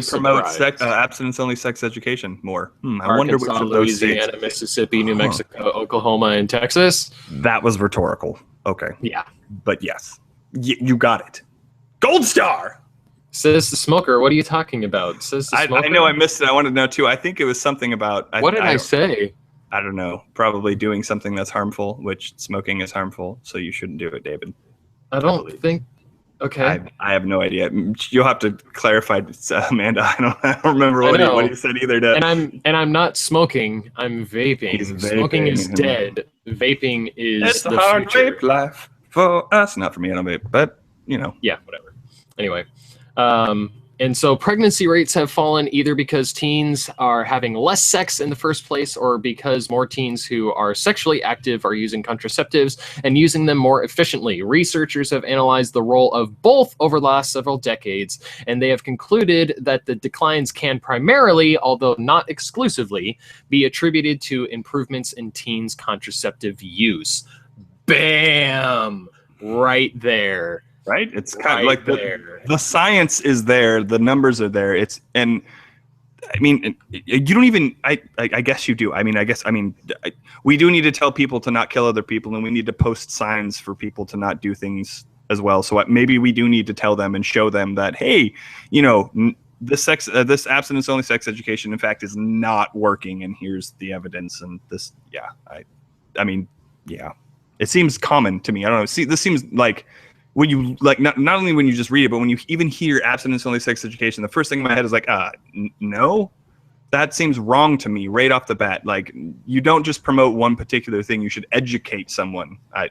Speaker 2: promotes abstinence-only sex education more? I wonder which of those states.
Speaker 3: Louisiana, Mississippi, New Mexico, Oklahoma, and Texas.
Speaker 2: That was rhetorical. Okay.
Speaker 3: Yeah,
Speaker 2: but yes, you got it. Gold star.
Speaker 3: Says the smoker. What are you talking about? Says the smoker.
Speaker 2: I know I missed it. I wanted to know too. I think it was something about.
Speaker 3: What did I say?
Speaker 2: I don't know, probably doing something that's harmful, which smoking is harmful, so you shouldn't do it, David.
Speaker 3: I don't think. Okay.
Speaker 2: I have no idea. You'll have to clarify, Amanda. I don't remember what you said either.
Speaker 3: And I'm not smoking. I'm vaping. Smoking is dead. Vaping is
Speaker 2: it's
Speaker 3: the
Speaker 2: hard
Speaker 3: future.
Speaker 2: vape life for us. Not for me. I don't vape, but
Speaker 3: Yeah, whatever. Anyway. And so pregnancy rates have fallen either because teens are having less sex in the first place or because more teens who are sexually active are using contraceptives and using them more efficiently. Researchers have analyzed the role of both over the last several decades, and they have concluded that the declines can primarily, although not exclusively, be attributed to improvements in teens' contraceptive use. Bam! Right there.
Speaker 2: Right? It's kind of like the science is there, the numbers are there. You don't even, I guess you do. We do need to tell people to not kill other people, and we need to post signs for people to not do things as well. So maybe we do need to tell them and show them that, hey, this abstinence only sex education, in fact, is not working. And here's the evidence. And this, it seems common to me. I don't know. See, this seems like, when you not only when you just read it, but when you even hear abstinence-only sex education, the first thing in my head is like, no, that seems wrong to me right off the bat. Like, you don't just promote one particular thing; you should educate someone. I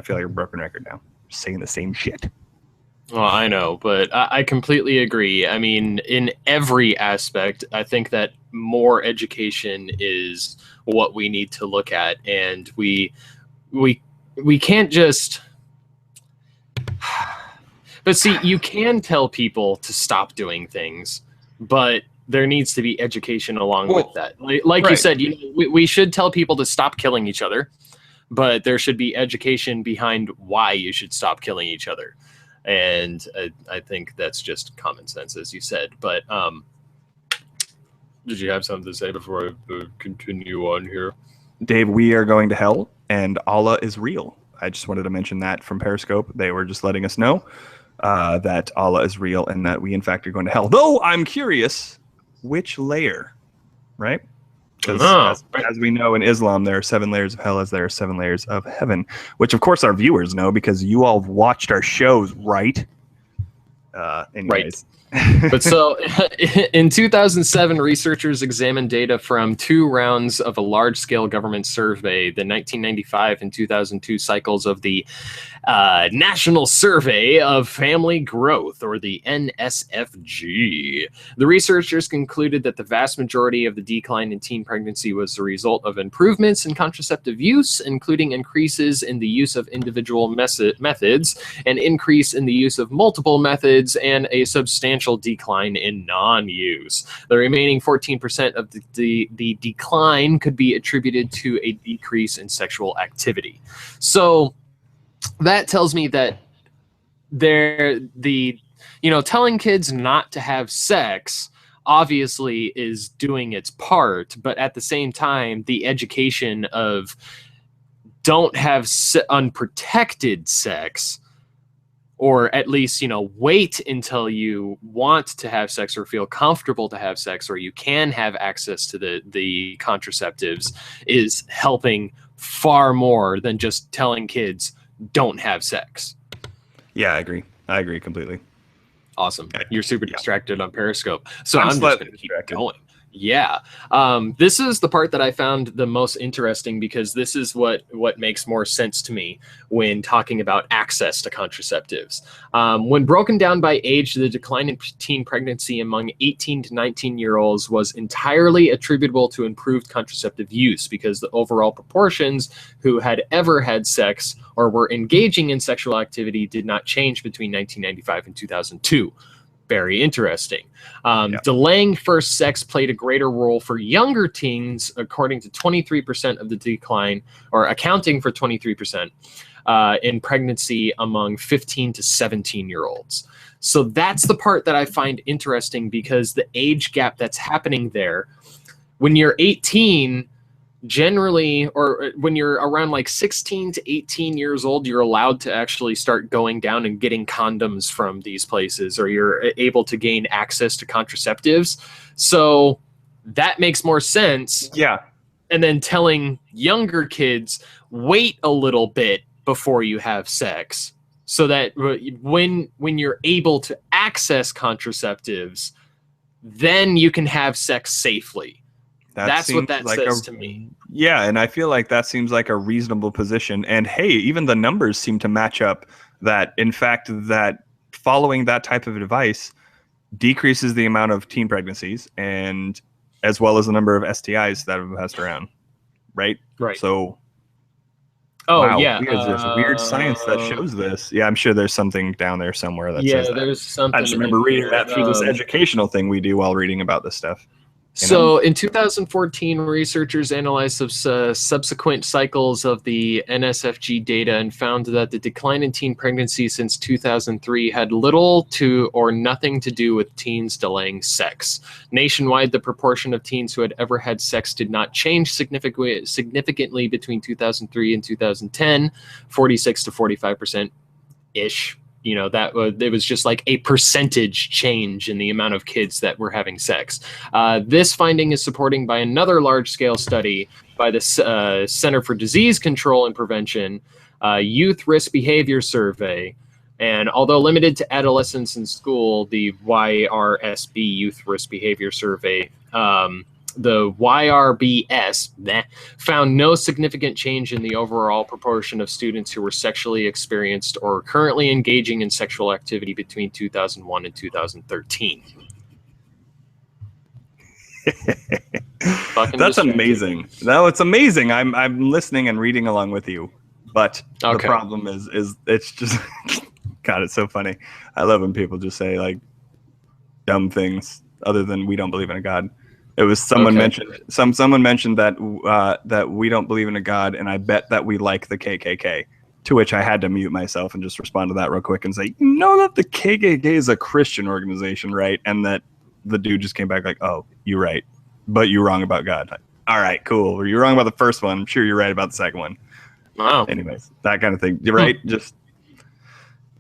Speaker 2: feel like a broken record now, saying the same shit.
Speaker 3: Well, I know, but I completely agree. I mean, in every aspect, I think that more education is what we need to look at, and we can't just. But see, you can tell people to stop doing things, but there needs to be education along with that. Like you said, we should tell people to stop killing each other, but there should be education behind why you should stop killing each other. And I think that's just common sense, as you said. But did you have something to say before I continue on here?
Speaker 2: Dave, we are going to hell, and Allah is real. I just wanted to mention that from Periscope. They were just letting us know that Allah is real and that we, in fact, are going to hell. Though I'm curious, which layer, right? Because as we know in Islam, there are 7 layers of hell as there are 7 layers of heaven, which, of course, our viewers know because you all have watched our shows, right? Anyways.
Speaker 3: Right. But so in 2007, researchers examined data from 2 rounds of a large-scale government survey, the 1995 and 2002 cycles of the National Survey of Family Growth, or the NSFG. The researchers concluded that the vast majority of the decline in teen pregnancy was the result of improvements in contraceptive use, including increases in the use of individual methods, an increase in the use of multiple methods, and a substantial decline in non-use. The remaining 14% of the decline could be attributed to a decrease in sexual activity. So that tells me that telling kids not to have sex obviously is doing its part, but at the same time, the education of don't have unprotected sex, or at least, wait until you want to have sex or feel comfortable to have sex, or you can have access to the contraceptives, is helping far more than just telling kids don't have sex.
Speaker 2: Yeah, I agree completely.
Speaker 3: Awesome. You're super distracted on Periscope. So I'm just going to keep going. Yeah. This is the part that I found the most interesting, because this is what makes more sense to me when talking about access to contraceptives. When broken down by age, the decline in teen pregnancy among 18 to 19-year-olds was entirely attributable to improved contraceptive use, because the overall proportions who had ever had sex or were engaging in sexual activity did not change between 1995 and 2002. Very interesting. Delaying first sex played a greater role for younger teens, according to 23% of the decline, or accounting for 23% in pregnancy among 15 to 17-year-olds. So that's the part that I find interesting, because the age gap that's happening there, when you're 18, generally, or when you're around like 16 to 18 years old, you're allowed to actually start going down and getting condoms from these places, or you're able to gain access to contraceptives. So that makes more sense.
Speaker 2: Yeah.
Speaker 3: And then telling younger kids, wait a little bit before you have sex, so that when you're able to access contraceptives, then you can have sex safely. That's what that says to me.
Speaker 2: Yeah, and I feel like that seems like a reasonable position. And hey, even the numbers seem to match up, that in fact that following that type of advice decreases the amount of teen pregnancies, and as well as the number of STIs that have passed around. Right?
Speaker 3: Right.
Speaker 2: So
Speaker 3: wow,
Speaker 2: there's weird science that shows this. Yeah, I'm sure there's something down there somewhere that says that.
Speaker 3: There's something.
Speaker 2: I just remember reading that through this educational thing we do while reading about this stuff.
Speaker 3: So in 2014, researchers analyzed subsequent cycles of the NSFG data and found that the decline in teen pregnancy since 2003 had little to or nothing to do with teens delaying sex. Nationwide, the proportion of teens who had ever had sex did not change significantly between 2003 and 2010, 46 to 45%-ish. That it was just like a percentage change in the amount of kids that were having sex. This finding is supported by another large-scale study by the Center for Disease Control and Prevention, Youth Risk Behavior Survey, and although limited to adolescents in school, the YRSB Youth Risk Behavior Survey, the YRBS found no significant change in the overall proportion of students who were sexually experienced or currently engaging in sexual activity between 2001 and 2013.
Speaker 2: That's amazing. No, it's amazing. I'm listening and reading along with you, but the problem is it's just God, it's so funny. I love when people just say like dumb things other than we don't believe in a God. It was someone mentioned someone mentioned that that we don't believe in a God, and I bet that we like the KKK. To which I had to mute myself and just respond to that real quick and say, you know that the KKK is a Christian organization, right? And that the dude just came back like, oh, you're right. but you're wrong about God. All right, cool. You're wrong about the first one. I'm sure you're right about the second one.
Speaker 3: Wow.
Speaker 2: Anyways, that kind of thing. You're right. Just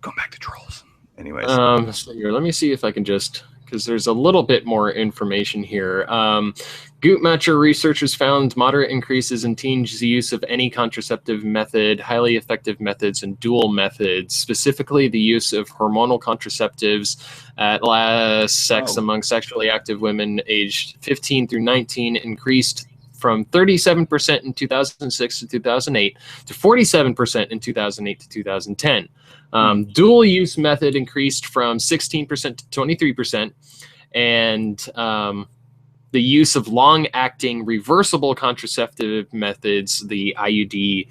Speaker 2: going back to trolls. Anyways.
Speaker 3: So here, let me see if I can just, because there's a little bit more information here. Guttmacher researchers found moderate increases in teens' use of any contraceptive method, highly effective methods, and dual methods, specifically the use of hormonal contraceptives at last sex among sexually active women aged 15 through 19 increased from 37% in 2006 to 2008 to 47% in 2008 to 2010. Dual use method increased from 16% to 23%, and the use of long-acting reversible contraceptive methods, the IUD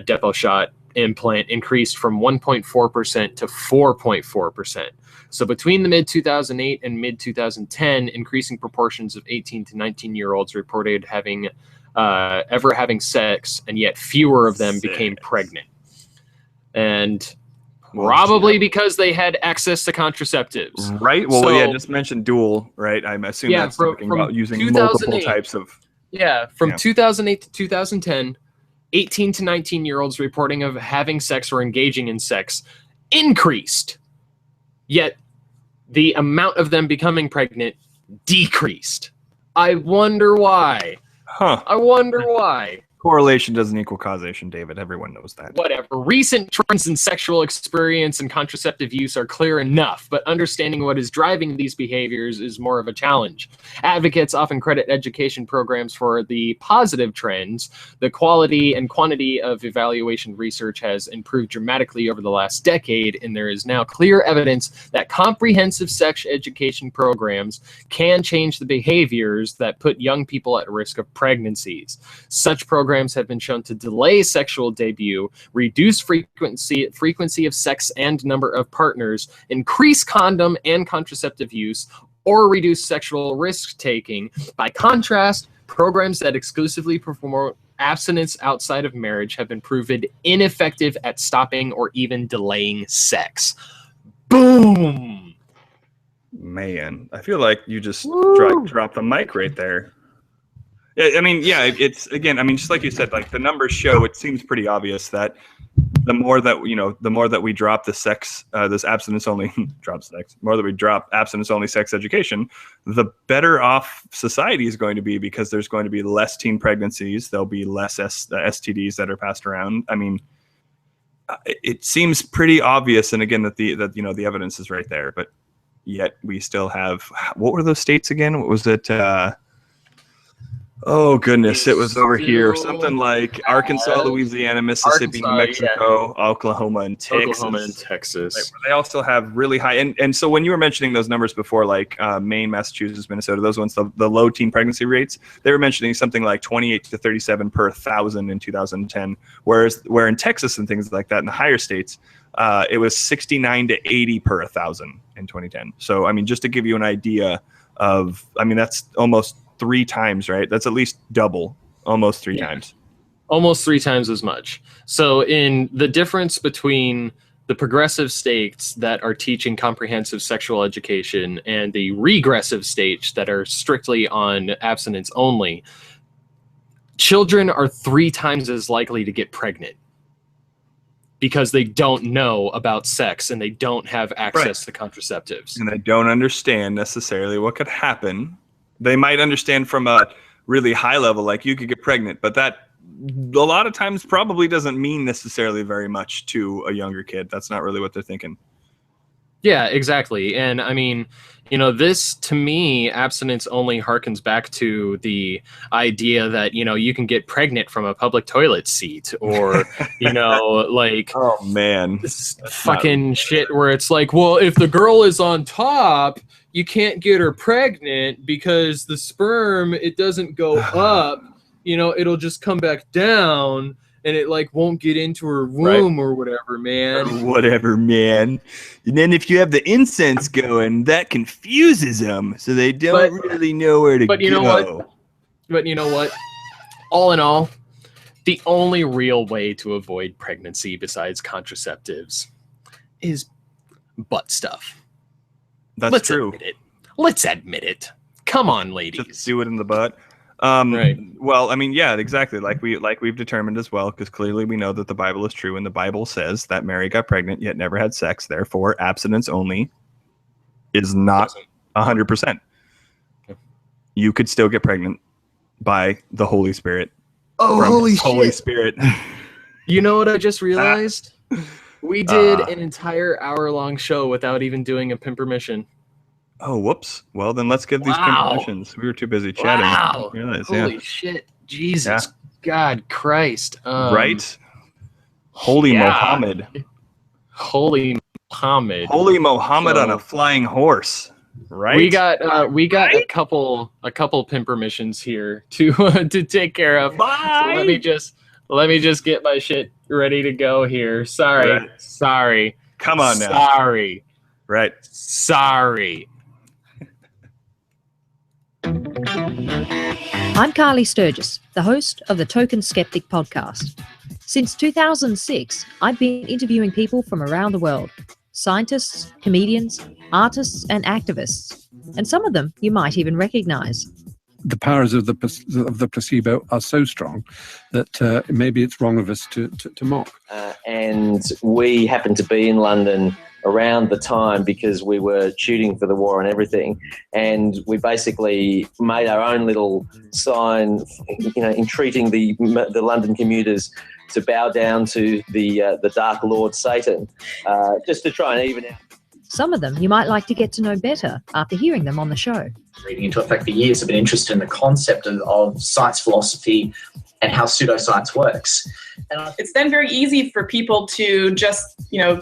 Speaker 3: depot shot implant, increased from 1.4% to 4.4%. So between the mid-2008 and mid-2010, increasing proportions of 18 to 19-year-olds reported having ever having sex, and yet fewer of them became pregnant. And probably because they had access to contraceptives.
Speaker 2: Right. Well,
Speaker 3: so,
Speaker 2: yeah, just mentioned dual, right? I'm assuming that's talking about using multiple types of.
Speaker 3: Yeah, from 2008 to 2010, 18 to 19-year-olds reporting of having sex or engaging in sex increased. Yet the amount of them becoming pregnant decreased. I wonder why. I wonder why.
Speaker 2: Correlation doesn't equal causation, David. Everyone knows that.
Speaker 3: Whatever. Recent trends in sexual experience and contraceptive use are clear enough, but understanding what is driving these behaviors is more of a challenge. Advocates often credit education programs for the positive trends. The quality and quantity of evaluation research has improved dramatically over the last decade, and there is now clear evidence that comprehensive sex education programs can change the behaviors that put young people at risk of pregnancies. Such programs have been shown to delay sexual debut, reduce frequency of sex and number of partners, increase condom and contraceptive use, or reduce sexual risk-taking. By contrast, programs that exclusively promote abstinence outside of marriage have been proven ineffective at stopping or even delaying sex. Boom!
Speaker 2: Man, I feel like you just dropped the mic right there. I mean, yeah, it's again. I mean, just like you said, like the numbers show. It seems pretty obvious that the more that we drop the sex, this abstinence-only the more that we drop abstinence-only sex education, the better off society is going to be, because there's going to be less teen pregnancies. There'll be less STDs that are passed around. I mean, it seems pretty obvious, and again that the evidence is right there, but yet we still have. What were those states again? What was it? Oh goodness, it was over here. Something like Arkansas, Louisiana, Mississippi, New Mexico, Oklahoma, and Texas. They also have really high, and so when you were mentioning those numbers before, like Maine, Massachusetts, Minnesota, those ones, the low teen pregnancy rates, they were mentioning something like 28 to 37 per 1,000 in 2010, where in Texas and things like that, in the higher states, it was 69 to 80 per 1,000 in 2010. So I mean, just to give you an idea of, I mean, that's almost 3 times, right? That's at least double, almost 3 times.
Speaker 3: Almost 3 times as much. So in the difference between the progressive states that are teaching comprehensive sexual education and the regressive states that are strictly on abstinence only, children are 3 times as likely to get pregnant because they don't know about sex and they don't have access to contraceptives.
Speaker 2: And they don't understand necessarily what could happen. They might understand from a really high level, like you could get pregnant, but that a lot of times probably doesn't mean necessarily very much to a younger kid. That's not really what they're thinking.
Speaker 3: Yeah, exactly. And I mean, this to me, abstinence only harkens back to the idea that, you can get pregnant from a public toilet seat, or, like,
Speaker 2: oh man,
Speaker 3: this fucking shit where it's like, well, if the girl is on top, you can't get her pregnant because the sperm, it doesn't go up, it'll just come back down and it like won't get into her womb or whatever, man.
Speaker 2: Whatever, man. And then if you have the incense going, that confuses them, so they don't really know where to go.
Speaker 3: But you know what? All in all, the only real way to avoid pregnancy besides contraceptives is butt stuff.
Speaker 2: That's true.
Speaker 3: Let's admit it. Come on, ladies.
Speaker 2: Just do it in the butt.
Speaker 3: Right.
Speaker 2: Well, I mean, yeah, exactly. Like we've determined as well, because clearly we know that the Bible is true, and the Bible says that Mary got pregnant yet never had sex. Therefore, abstinence only is not 100%. You could still get pregnant by the Holy Spirit.
Speaker 4: Oh,
Speaker 2: Holy Spirit!
Speaker 3: You know what I just realized? We did an entire hour-long show without even doing a pimp permission.
Speaker 2: Oh, whoops. Well, then let's give these
Speaker 3: Wow.
Speaker 2: permissions. We were too busy chatting.
Speaker 3: Wow.
Speaker 2: Realize,
Speaker 3: Holy shit. Jesus. God Christ.
Speaker 2: Right? Holy Mohammed.
Speaker 3: Holy Mohammed.
Speaker 2: Holy Mohammed on a flying horse. Right?
Speaker 3: We got a couple pimp permissions here to take care of.
Speaker 2: Bye.
Speaker 3: So let me just get my shit ready to go here. Sorry.
Speaker 2: Right.
Speaker 3: Sorry.
Speaker 2: Come on now.
Speaker 3: Sorry.
Speaker 2: Right.
Speaker 3: Sorry.
Speaker 5: I'm Carly Sturgis, the host of the Token Skeptic podcast. Since 2006, I've been interviewing people from around the world. Scientists, comedians, artists, and activists. And some of them you might even recognize.
Speaker 4: The powers of the placebo are so strong that maybe it's wrong of us to mock.
Speaker 6: And we happened to be in London around the time because we were shooting for the war and everything, and we basically made our own little sign, entreating the London commuters to bow down to the Dark Lord Satan, just to try and even out.
Speaker 5: Some of them you might like to get to know better after hearing them on the show.
Speaker 7: Reading into it, for years, I've been interested in the concept of science philosophy and how pseudoscience works. And
Speaker 8: it's then very easy for people to just,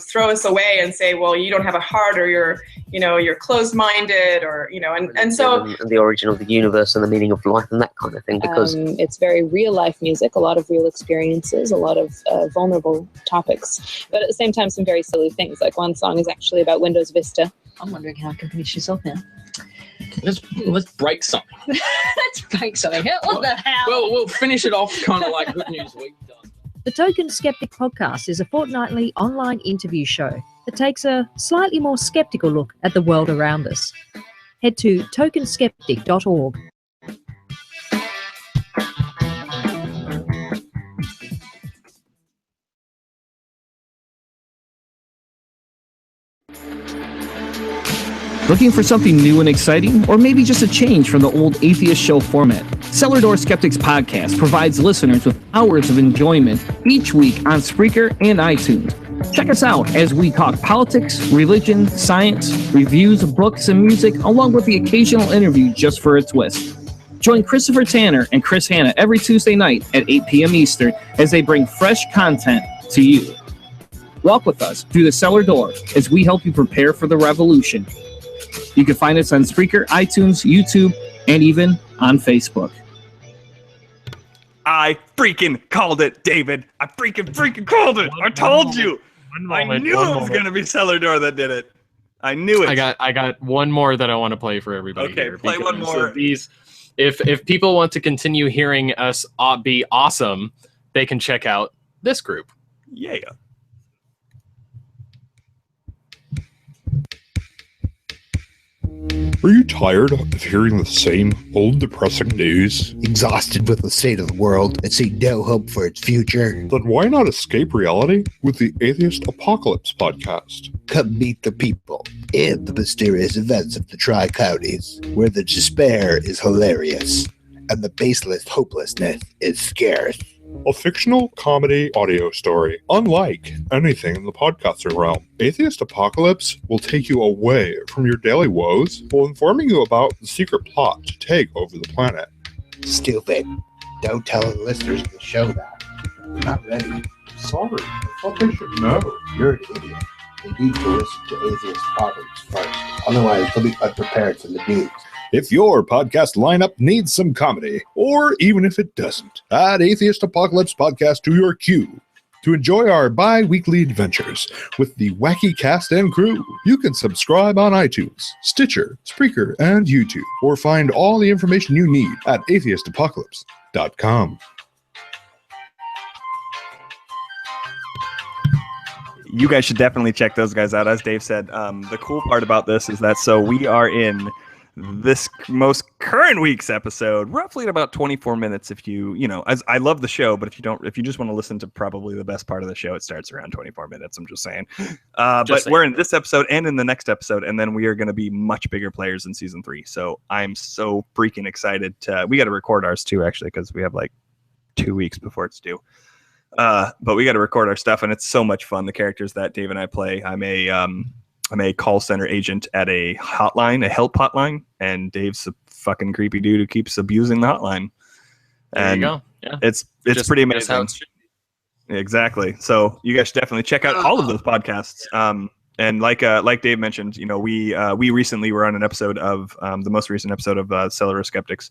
Speaker 8: throw us away and say, well, you don't have a heart, or you're closed-minded, or, and so...
Speaker 9: And the origin of the universe and the meaning of life and that kind of thing, because...
Speaker 10: it's very real-life music, a lot of real experiences, a lot of vulnerable topics, but at the same time, some very silly things. Like one song is actually about Windows Vista.
Speaker 5: I'm wondering how I can finish this off now.
Speaker 11: Let's break something.
Speaker 5: Let's break something. What the hell?
Speaker 11: Well, we'll finish it off kind of like Good News Week done.
Speaker 5: The Token Skeptic podcast is a fortnightly online interview show that takes a slightly more skeptical look at the world around us. Head to tokenskeptic.org.
Speaker 12: Looking for something new and exciting, or maybe just a change from the old Atheist Show format? Cellar Door Skeptics Podcast provides listeners with hours of enjoyment each week on Spreaker and iTunes. Check us out as we talk politics, religion, science, reviews of books and music, along with the occasional interview just for a twist. Join Christopher Tanner and Chris Hanna every Tuesday night at 8 p.m. Eastern as they bring fresh content to you. Walk with us through the cellar door as we help you prepare for the revolution. You can find us on Spreaker, iTunes, YouTube, and even on Facebook.
Speaker 2: I freaking called it, David. I freaking called it. I told you. I knew it was going to be Cellar Door that did it. I knew it.
Speaker 3: I got one more that I want to play for everybody.
Speaker 2: Okay,
Speaker 3: here,
Speaker 2: play one more.
Speaker 3: If people want to continue hearing us be awesome, they can check out this group.
Speaker 2: Yeah.
Speaker 13: Are you tired of hearing the same old depressing news?
Speaker 14: Exhausted with the state of the world and see no hope for its future?
Speaker 13: Then why not escape reality with the Atheist Apocalypse podcast?
Speaker 14: Come meet the people in the mysterious events of the Tri-Counties, where the despair is hilarious and the baseless hopelessness is scarce.
Speaker 13: A fictional comedy audio story, unlike anything in the podcasting realm. Atheist Apocalypse will take you away from your daily woes while informing you about the secret plot to take over the planet.
Speaker 14: Stupid. Don't tell the listeners of the show that. They're not ready.
Speaker 13: Sorry, I thought they should know.
Speaker 14: You're an idiot. They need to listen to Atheist Apocalypse first. Otherwise, they'll be unprepared for the news.
Speaker 13: If your podcast lineup needs some comedy, or even if it doesn't, add Atheist Apocalypse Podcast to your queue to enjoy our bi-weekly adventures with the wacky cast and crew. You can subscribe on iTunes, Stitcher, Spreaker, and YouTube, or find all the information you need at atheistapocalypse.com.
Speaker 2: You guys should definitely check those guys out. As Dave said, the cool part about this is that we are in this most current week's episode, roughly at about 24 minutes. If you know, as I love the show, but if you just want to listen to probably the best part of the show, it starts around 24 minutes. I'm just saying. We're in this episode and in the next episode, and then we are going to be much bigger players in season 3. So I'm so freaking excited. We got to record ours too, actually, because we have like 2 weeks before it's due. But we got to record our stuff, and it's so much fun. The characters that Dave and I play. I'm a call center agent at a hotline, a help hotline, and Dave's a fucking creepy dude who keeps abusing the hotline.
Speaker 3: There you go. Yeah.
Speaker 2: It's pretty amazing. Exactly. So you guys should definitely check out all of those podcasts. And like Dave mentioned, you know, we recently were on an episode of the most recent episode of Cellar Skeptics.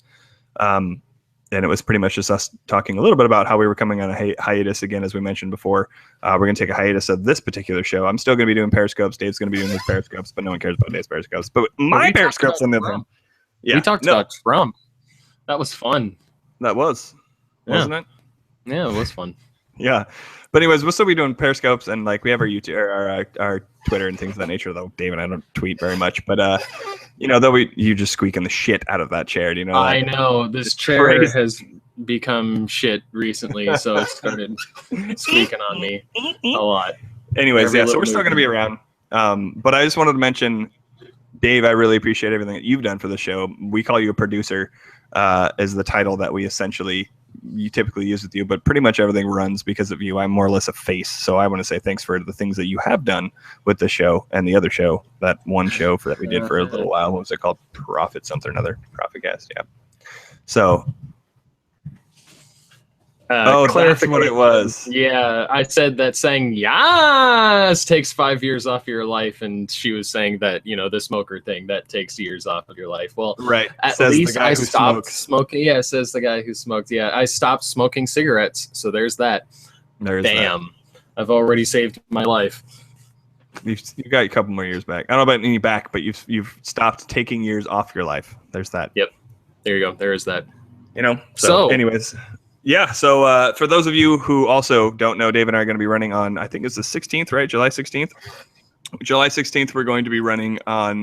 Speaker 2: And it was pretty much just us talking a little bit about how we were coming on a hiatus again, as we mentioned before. We're going to take a hiatus of this particular show. I'm still going to be doing Periscopes. Dave's going to be doing his Periscopes, but no one cares about Dave's Periscopes. But my Periscopes on the other hand.
Speaker 3: Yeah, we talked about Trump. That was fun.
Speaker 2: That was, wasn't it?
Speaker 3: Yeah, it was fun.
Speaker 2: Yeah. But anyways, we'll still be doing Periscopes, and like we have our YouTube, our Twitter and things of that nature, though Dave and I don't tweet very much. But you know, though you just squeaking the shit out of that chair. Do you know?
Speaker 3: I know this chair has become shit recently, so it started squeaking on me a lot.
Speaker 2: Anyways, so we're still going to be around. But I just wanted to mention, Dave, I really appreciate everything that you've done for the show. We call you a producer, is the title that we you typically use with you, but pretty much everything runs because of you. I'm more or less a face. So I want to say thanks for the things that you have done with the show and the other show, that one show that we did for a little while. What was it called? Profit something or another. Profitcast. Yeah. So. That's what it was.
Speaker 3: Yeah, I said that saying "yes" takes 5 years off your life, and she was saying that, you know, the smoker thing that takes years off of your life. Well,
Speaker 2: right.
Speaker 3: At least I stopped smoking. Yeah, says the guy who smoked. Yeah, I stopped smoking cigarettes. So there's that. Damn, I've already saved my life.
Speaker 2: You've got a couple more years back. I don't know about any back, but you've stopped taking years off your life. There's that.
Speaker 3: Yep. There you go. There is that.
Speaker 2: You know. So anyways. Yeah, so for those of you who also don't know, Dave and I are going to be running on, I think it's the 16th, right? July 16th? July 16th, we're going to be running on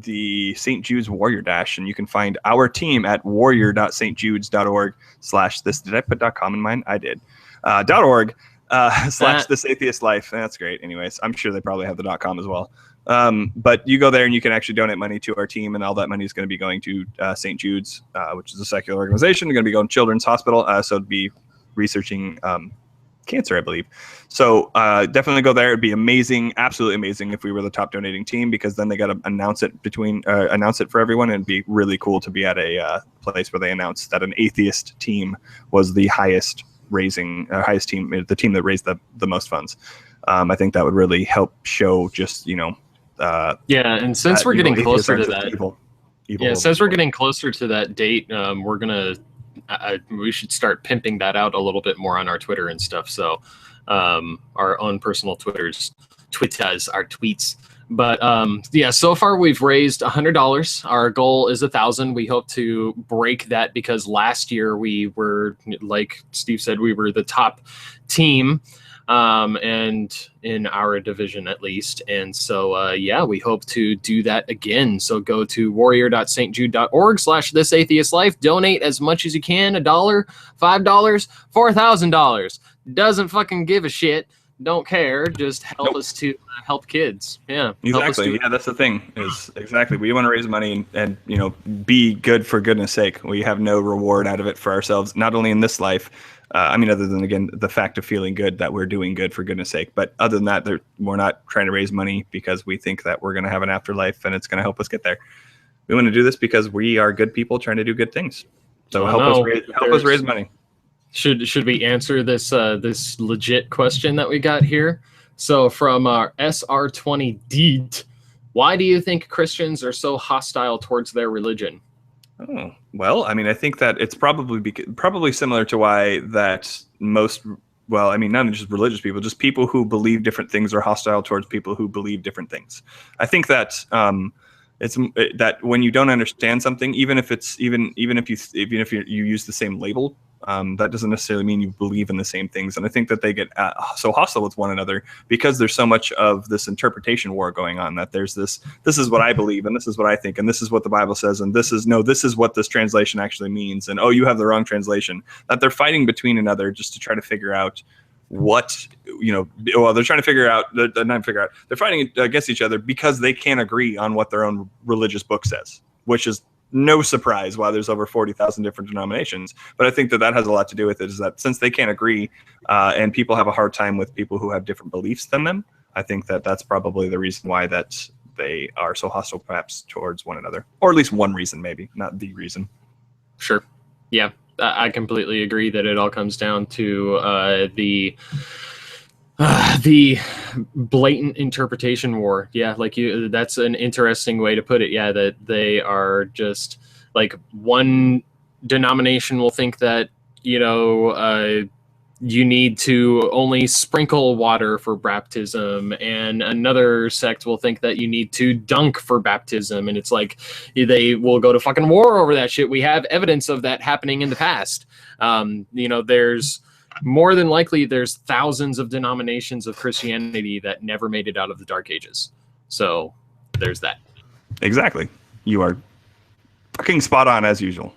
Speaker 2: the St. Jude's Warrior Dash, and you can find our team at warrior.stjudes.org/this. Did I put .com in mine? I did. .org /this Atheist Life. That's great. Anyways, I'm sure they probably have the .com as well. But you go there and you can actually donate money to our team, and all that money is going to be going to St. Jude's, which is a secular organization. They're going to be going to Children's Hospital, so it'd be researching cancer, I believe. So definitely go there. It'd be amazing, absolutely amazing if we were the top donating team, because then they got to announce it for everyone, and it'd be really cool to be at a place where they announce that an atheist team was the highest team, the team that raised the most funds. I think that would really help show just, you know,
Speaker 3: and since we're getting closer to that, since we're
Speaker 2: people.
Speaker 3: getting closer to that date, we should start pimping that out a little bit more on our Twitter and stuff. So our own personal our tweets. But so far we've raised $100. Our goal is 1,000. We hope to break that, because last year we were, like Steve said, we were the top team. And in our division at least. And so, we hope to do that again. So go to warrior.stjude.org/this atheist life. Donate as much as you can, $1, $5, $4,000. Doesn't fucking give a shit. Don't care. Just help us to help kids. Yeah.
Speaker 2: Exactly. Yeah, that's the thing is exactly. We want to raise money and, you know, be good for goodness sake. We have no reward out of it for ourselves, not only in this life, other than, again, the fact of feeling good that we're doing good for goodness sake. But other than that, we're not trying to raise money because we think that we're going to have an afterlife and it's going to help us get there. We want to do this because we are good people trying to do good things. So help us raise money.
Speaker 3: Should we answer this this legit question that we got here? So from our SR20 Deet, why do you think Christians are so hostile towards their religion?
Speaker 2: Oh, well, I mean, I think that it's probably similar to why that most, well, I mean, not just religious people, just people who believe different things are hostile towards people who believe different things. I think that it's that when you don't understand something, even if you use the same label That doesn't necessarily mean you believe in the same things. And I think that they get so hostile with one another because there's so much of this interpretation war going on, that there's this is what I believe, and this is what I think, and this is what the Bible says, and this is what this translation actually means, and you have the wrong translation. That they're fighting between another just to try to figure out what, they're trying to figure out, they're fighting against each other because they can't agree on what their own religious book says, which is no surprise why there's over 40,000 different denominations. But I think that has a lot to do with it, is that since they can't agree and people have a hard time with people who have different beliefs than them, I think that that's probably the reason why that they are so hostile perhaps towards one another, or at least one reason, maybe not the reason.
Speaker 3: Sure. Yeah, I completely agree that it all comes down to the blatant interpretation war. Yeah, that's an interesting way to put it. Yeah, that they are just like, one denomination will think that, you need to only sprinkle water for baptism, and another sect will think that you need to dunk for baptism. And it's like, they will go to fucking war over that shit. We have evidence of that happening in the past. There's more than likely there's thousands of denominations of Christianity that never made it out of the Dark Ages. So there's that.
Speaker 2: Exactly. You are fucking spot on as usual.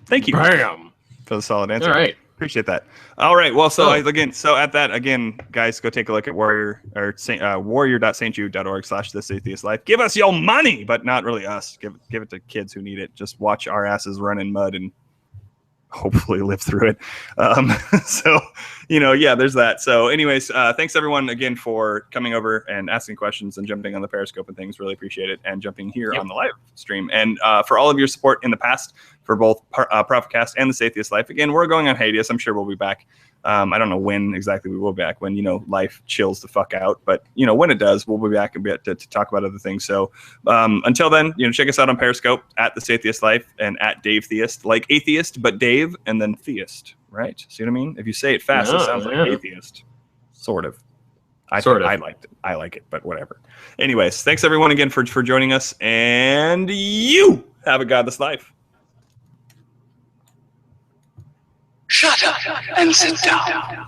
Speaker 2: Thank you.
Speaker 3: Bam.
Speaker 2: For the solid answer.
Speaker 3: All right.
Speaker 2: Appreciate that. All right. Well, so at that, again, guys, go take a look at warrior.stjude.org/thisatheistlife. Give us your money, but not really us. Give it to kids who need it. Just watch our asses run in mud and hopefully live through it. There's that. So anyways, thanks everyone again for coming over and asking questions and jumping on the Periscope and things. Really appreciate it. And jumping here on the live stream. And for all of your support in the past for both ProphetCast and the Atheist Life. Again, we're going on hiatus. I'm sure we'll be back. I don't know when exactly we will be back, when, life chills the fuck out. But, when it does, we'll be back a bit to talk about other things. So until then, check us out on Periscope at the Atheist Life and at Dave Theist, like atheist, but Dave and then theist, right? See what I mean? If you say it fast, it sounds like atheist. Sort of. I liked it. I like it, but whatever. Anyways, thanks everyone again for joining us, and you have a godless life.
Speaker 1: Shut up and sit down.